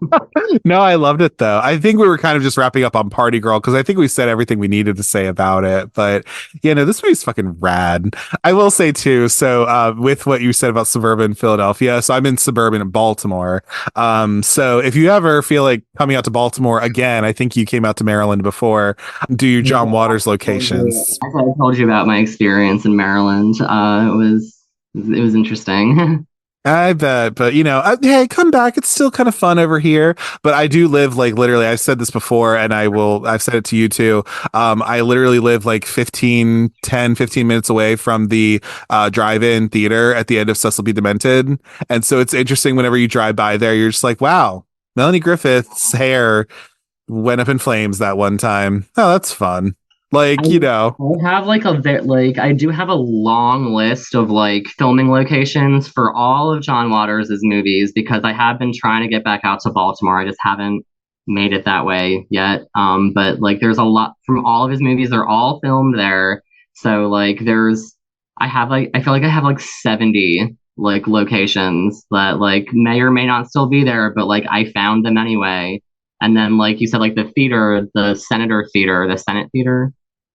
No, I loved it though. I think we were kind of just wrapping up on Party Girl because I think we said everything we needed to say about it. But yeah, no, this movie's fucking rad. I will say too. So with what you said about suburban Philadelphia, so I'm in suburban Baltimore. So if you ever feel like coming out to Baltimore again, I think you came out to Maryland before. Do your John Waters locations. I told you about my experience in Maryland. It was interesting. I bet, but you know, hey, come back. It's still kind of fun over here. But I do live like literally, I've said this before and I've said it to you too. I literally live like 15 minutes away from the drive-in theater at the end of Cecil B. Demented. And so it's interesting whenever you drive by there, you're just like, wow, Melanie Griffith's hair went up in flames that one time. Oh, that's fun. Like, you know, I have like I do have a long list of like filming locations for all of John Waters' movies because I have been trying to get back out to Baltimore. I just haven't made it that way yet. But like there's a lot from all of his movies. They're all filmed there. So like I feel like I have like 70 like locations that like may or may not still be there, but like I found them anyway. And then like you said, like the theater, the Senate Theater.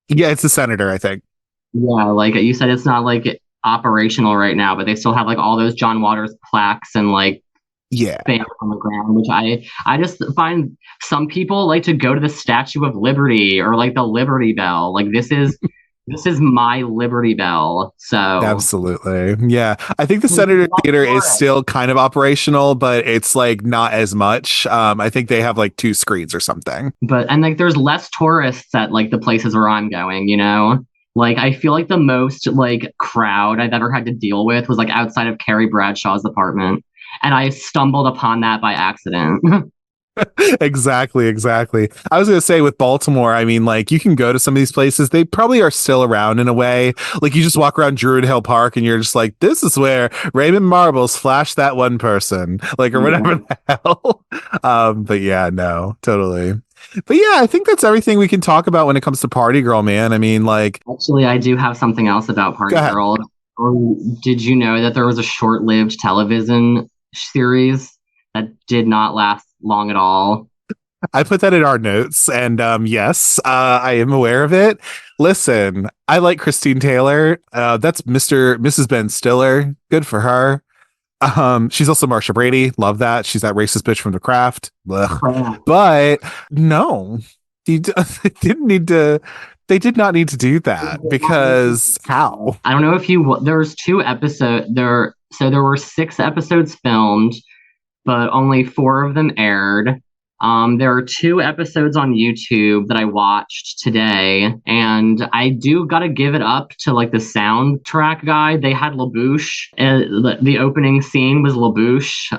yeah, it's the senator, I think. Yeah, like you said, it's not like operational right now, but they still have like all those John Waters plaques and like Yeah. things on the ground, which I just find some people like to go to the Statue of Liberty or like the Liberty Bell. Like this is my Liberty Bell. So Absolutely. Yeah. I think the Senator Theater is still kind of operational, but it's like not as much. I think they have like 2 screens or something. But and like there's less tourists at like the places where I'm going, you know? Like I feel like the most like crowd I've ever had to deal with was like outside of Carrie Bradshaw's apartment. And I stumbled upon that by accident. Exactly. I was going to say with Baltimore, I mean, like you can go to some of these places. They probably are still around in a way. Like you just walk around Druid Hill Park and you're just like, this is where Raymond Marbles flashed that one person, like, or whatever the hell. But yeah, no, totally. But yeah, I think that's everything we can talk about when it comes to Party Girl, man. I mean, like, actually, I do have something else about Party Girl. Did you know that there was a short-lived television series that did not last long at all? I put that in our notes, and yes, I am aware of it. Listen, I like Christine Taylor. That's Mrs. Ben Stiller. Good for her. She's also Marsha Brady. Love that. She's that racist bitch from The Craft. But no, they didn't need to. They did not need to do that because how? I don't know if there's 2 episodes there. So there were 6 episodes filmed, but only 4 of them aired. There are 2 episodes on YouTube that I watched today, and I do gotta give it up to like the soundtrack guy. They had LaBouche. The opening scene was LaBouche.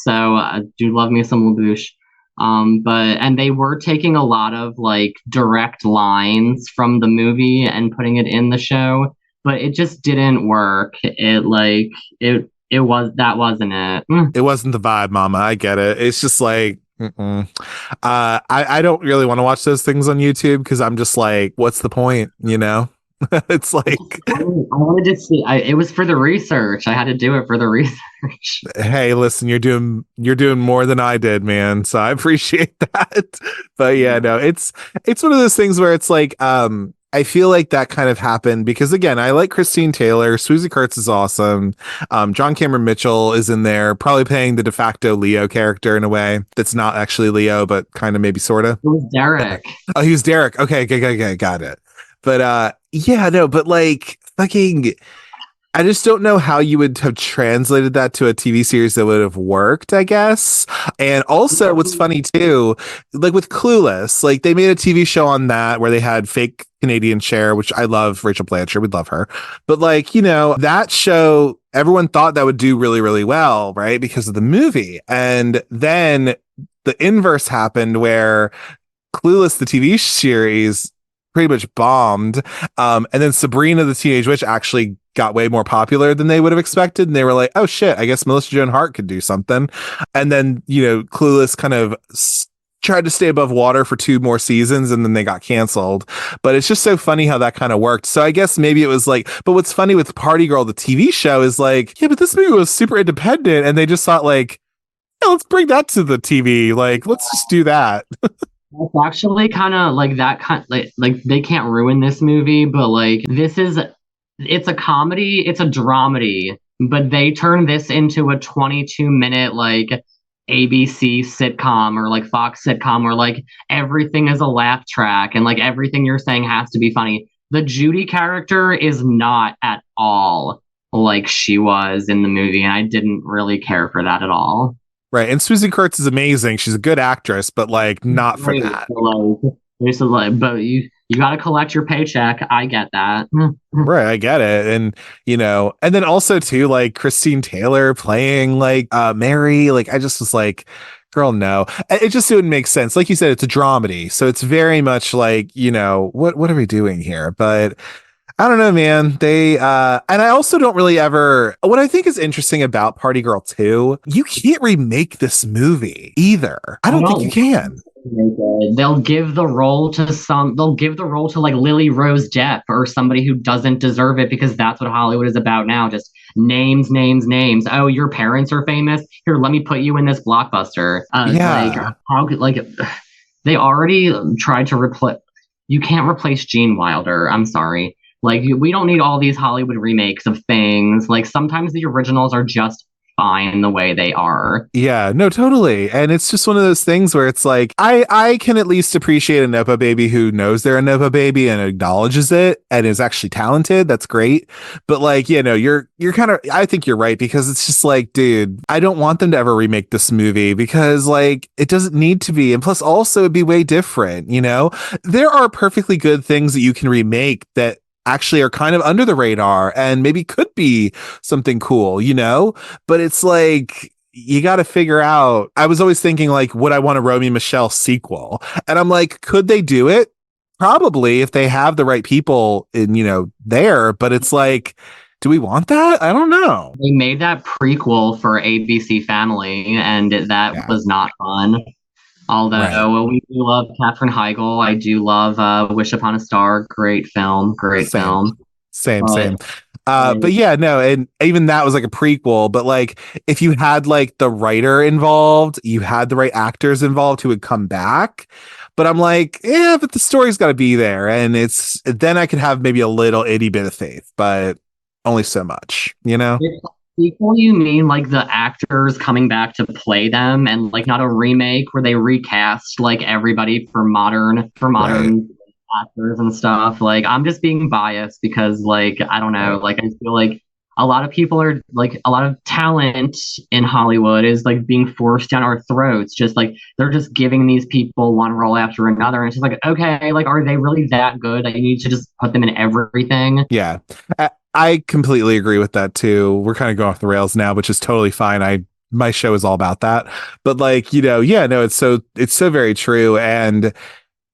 So I do love me some LaBouche. And they were taking a lot of like direct lines from the movie and putting it in the show, but it just didn't work. It wasn't it. It wasn't the vibe, mama. I get it. It's just like, I don't really want to watch those things on YouTube because I'm just like, what's the point? You know? It's like, I wanted to see. It was for the research. I had to do it for the research. hey, listen, you're doing more than I did, man. So I appreciate that. But yeah, no, it's one of those things where it's like, I feel like that kind of happened because again, I like Christine Taylor, Swoosie Kurtz is awesome. John Cameron Mitchell is in there, probably playing the de facto Leo character in a way that's not actually Leo, but kind of maybe sorta. It was Derek. Oh, he was Derek. Okay, got it. But yeah, no, but like fucking I just don't know how you would have translated that to a TV series that would have worked, I guess. And also what's funny too, like with Clueless, like they made a TV show on that where they had fake Canadian Cher, which I love Rachel Blanchard, we'd love her. But like, that show, everyone thought that would do really, really well, right? Because of the movie. And then the inverse happened where Clueless, the TV series, pretty much bombed. And then Sabrina the Teenage Witch actually got way more popular than they would have expected. And they were like, oh shit, I guess Melissa Joan Hart could do something. And then, Clueless kind of tried to stay above water for 2 more seasons and then they got canceled. But it's just so funny how that kind of worked. So I guess maybe it was like, but what's funny with Party Girl, the TV show, is like, yeah, but this movie was super independent. And they just thought like, yeah, let's bring that to the TV. Like, let's just do that. It's actually kind of like that kind like they can't ruin this movie, but like it's a comedy, it's a dramedy, but they turn this into a 22-minute like ABC sitcom or like Fox sitcom where like everything is a laugh track and like everything you're saying has to be funny. The Judy character is not at all like she was in the movie, and I didn't really care for that at all. Right. And Susie Kurtz is amazing. She's a good actress, but like not for Right. that. But you got to collect your paycheck. I get that. Right, I get it. And and then also too, like Christine Taylor playing like Mary, like I just was like, girl, no. It just didn't make sense. Like you said, it's a dramedy. So it's very much like, what are we doing here? But I don't know, man. They and I also don't really ever what I think is interesting about Party Girl 2, you can't remake this movie either. I don't think you can. They'll give the role to like Lily Rose Depp or somebody who doesn't deserve it, because that's what Hollywood is about now. Just names, names, names. Oh, your parents are famous. Here, let me put you in this blockbuster. Yeah. They already tried to replace. You can't replace Gene Wilder. I'm sorry. Like, we don't need all these Hollywood remakes of things. Like, sometimes the originals are just fine the way they are. Yeah, no, totally. And it's just one of those things where it's like, I can at least appreciate a Nepo baby who knows they're a Nepo baby and acknowledges it and is actually talented. That's great. But like, you're kind of, I think you're right, because it's just like, dude, I don't want them to ever remake this movie because like, it doesn't need to be. And plus also it'd be way different. There are perfectly good things that you can remake that actually are kind of under the radar and maybe could be something cool, but it's like, you got to figure out. I was always thinking like, would I want a Romy Michelle sequel? And I'm like, could they do it? Probably, if they have the right people in, there, but it's like, do we want that? I don't know. They made that prequel for ABC Family and that was not fun. Although we do love Katherine Heigl, I do love Wish Upon a Star. Great film. Same. But yeah, no, and even that was like a prequel. But like, if you had like the writer involved, you had the right actors involved who would come back. But I'm like, yeah, but the story's got to be there, and then I could have maybe a little itty bit of faith, but only so much, Sequel, you mean like the actors coming back to play them, and like not a remake where they recast like everybody for modern Right. actors and stuff. Like, I'm just being biased because like, I don't know, like I feel like a lot of people are like, a lot of talent in Hollywood is like being forced down our throats. Just like they're just giving these people one role after another, and it's just like, okay, like, are they really that good that you need to just put them in everything? Yeah. I completely agree with that too. We're kind of going off the rails now, which is totally fine. My show is all about that. But like, yeah, no, it's so very true. And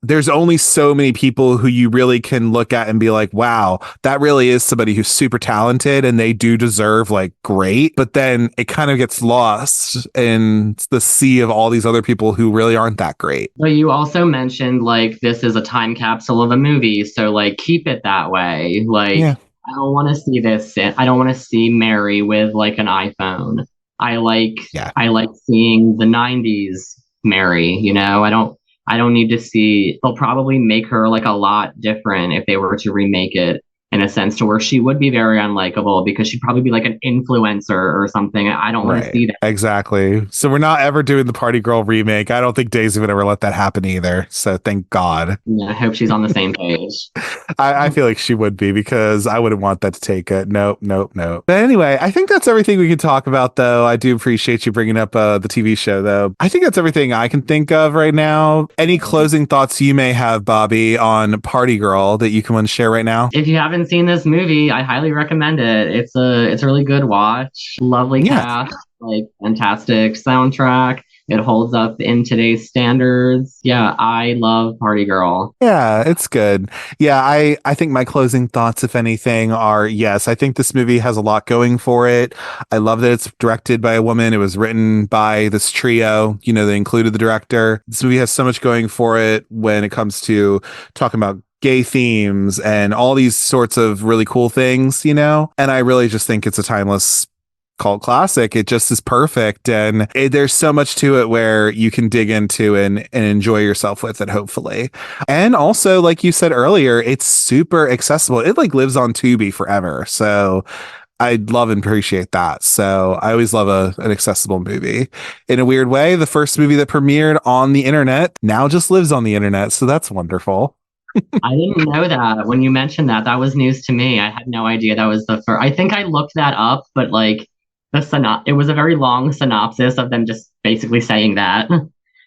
there's only so many people who you really can look at and be like, wow, that really is somebody who's super talented and they do deserve like great. But then it kind of gets lost in the sea of all these other people who really aren't that great. But you also mentioned like this is a time capsule of a movie, so like keep it that way. Like Yeah. I don't want to see this. I don't want to see Mary with like an iPhone. I like Yeah. I like seeing the 90s Mary, you know. I don't need to see. They'll probably make her like a lot different if they were to remake it in a sense to where she would be very unlikable because she'd probably be like an influencer or something. I don't want to see that. Exactly. So we're not ever doing the Party Girl remake. I don't think Daisy would ever let that happen either. So thank God. Yeah, I hope she's on the same page. I feel like she would be because I wouldn't want that to take it. Nope. But anyway, I think that's everything we can talk about, though. I do appreciate you bringing up the TV show, though. I think that's everything I can think of right now. Any closing thoughts you may have, Bobby, on Party Girl that you can want to share right now? If you haven't seen this movie, I highly recommend it. It's a really good watch. Lovely cast, like fantastic soundtrack. It holds up in today's standards. Yeah, I love Party Girl. Yeah, it's good. Yeah, I think my closing thoughts, if anything, are yes, I think this movie has a lot going for it. I love that it's directed by a woman. It was written by this trio, you know, they included the director. This movie has so much going for it when it comes to talking about gay themes and all these sorts of really cool things, you know? And I really just think it's a timeless cult classic. It just is perfect. And there's so much to it where you can dig into and enjoy yourself with it, hopefully. And also, like you said earlier, it's super accessible. It like lives on Tubi forever. So I love and appreciate that. So I always love an accessible movie. In a weird way, the first movie that premiered on the internet now just lives on the internet. So that's wonderful. I didn't know that. When you mentioned that, that was news to me. I had no idea that was the first. I think I looked that up, but like it was a very long synopsis of them just basically saying that.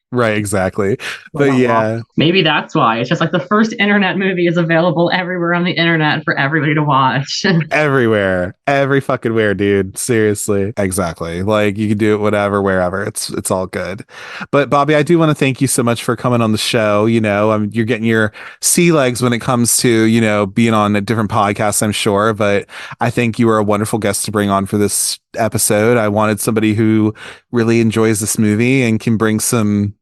Right, exactly. But yeah, maybe that's why it's just like the first internet movie is available everywhere on the internet for everybody to watch. everywhere, every fucking where, dude. Seriously, exactly. Like you can do it whatever, wherever. It's all good. But Bobby, I do want to thank you so much for coming on the show. You know, you're getting your sea legs when it comes to, you know, being on a different podcast, I'm sure. But I think you were a wonderful guest to bring on for this episode. I wanted somebody who really enjoys this movie and can bring some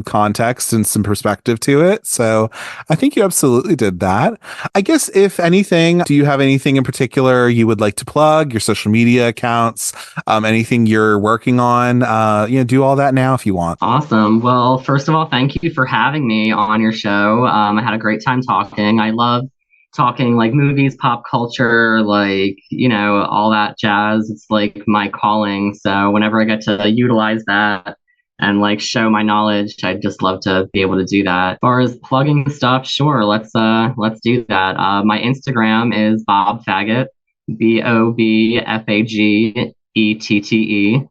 context and some perspective to it. So I think you absolutely did that. I guess if anything, do you have anything in particular you would like to plug, your social media accounts, anything you're working on? You know, do all that now if you want. Awesome. Well, first of all, thank you for having me on your show. I had a great time talking. I love talking like movies, pop culture, like, you know, all that jazz. It's like my calling. So whenever I get to utilize that and like show my knowledge, I'd just love to be able to do that. As far as plugging stuff, sure, let's do that. My Instagram is Bob Faggot, BOBFAGETTE,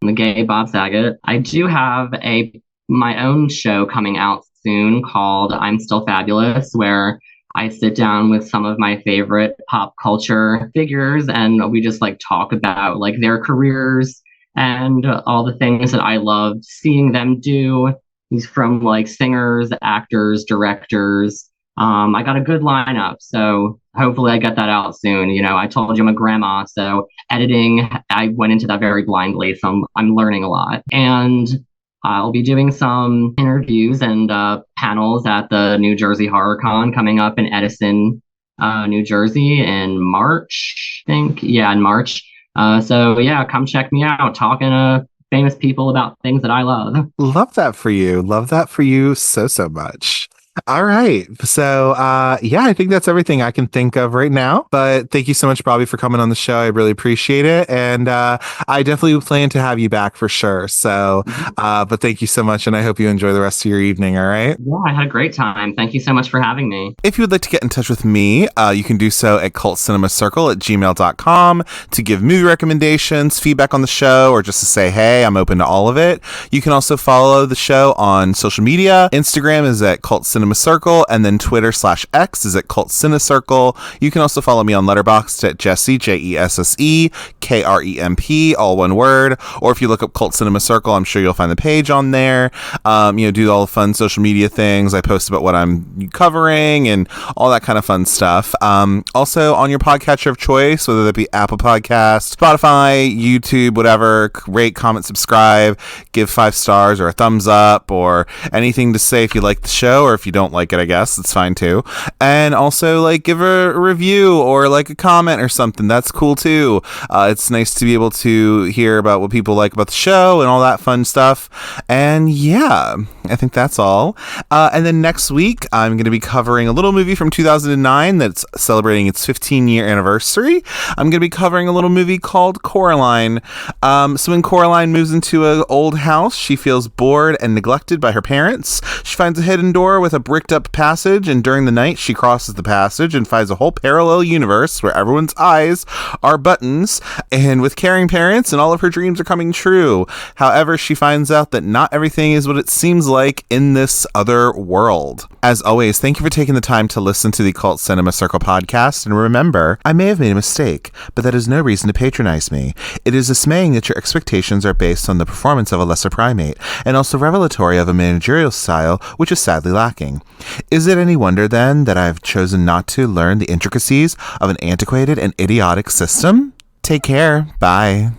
the gay Bob Saget. I do have my own show coming out soon called I'm Still Fabulous, where I sit down with some of my favorite pop culture figures and we just like talk about like their careers and all the things that I loved seeing them do. He's from like singers, actors, directors. I got a good lineup, so hopefully I get that out soon. You know, I told you I'm a grandma, so editing, I went into that very blindly, so I'm learning a lot. And I'll be doing some interviews and panels at the New Jersey Horror Con coming up in Edison, New Jersey in March, I think. Yeah, in March. So yeah, come check me out, talking to famous people about things that I love. Love that for you. Love that for you so much. All right. So, yeah, I think that's everything I can think of right now. But thank you so much, Bobby, for coming on the show. I really appreciate it. And I definitely plan to have you back for sure. So, but thank you so much. And I hope you enjoy the rest of your evening. All right. Yeah, I had a great time. Thank you so much for having me. If you would like to get in touch with me, you can do so at cultcinemacircle@gmail.com to give movie recommendations, feedback on the show, or just to say, hey, I'm open to all of it. You can also follow the show on social media. Instagram is at Cult Cinema Cinema Circle, and then Twitter/X is at Cult Cinecircle. You can also follow me on Letterboxd at Jesse, JESSE KREMP, all one word. Or if you look up Cult Cinema Circle, I'm sure you'll find the page on there. Do all the fun social media things. I post about what I'm covering and all that kind of fun stuff. Also on your podcatcher of choice, whether that be Apple Podcast, Spotify, YouTube, whatever, rate, comment, subscribe, give 5 stars or a thumbs up or anything to say if you like the show, or if you don't like it, I guess it's fine too. And also like give a review or like a comment or something. That's cool too. It's nice to be able to hear about what people like about the show and all that fun stuff. And yeah, I think that's all. And then next week, I'm going to be covering a little movie from 2009 that's celebrating its 15-year anniversary. I'm going to be covering a little movie called Coraline. So when Coraline moves into an old house, she feels bored and neglected by her parents. She finds a hidden door with a bricked up passage, and during the night, she crosses the passage and finds a whole parallel universe where everyone's eyes are buttons, and with caring parents, and all of her dreams are coming true. However, she finds out that not everything is what it seems like in this other world. As always, thank you for taking the time to listen to the Cult Cinema Circle podcast, and remember, I may have made a mistake, but that is no reason to patronize me. It is dismaying that your expectations are based on the performance of a lesser primate, and also revelatory of a managerial style which is sadly lacking. Is it any wonder, then, that I have chosen not to learn the intricacies of an antiquated and idiotic system? Take care. Bye.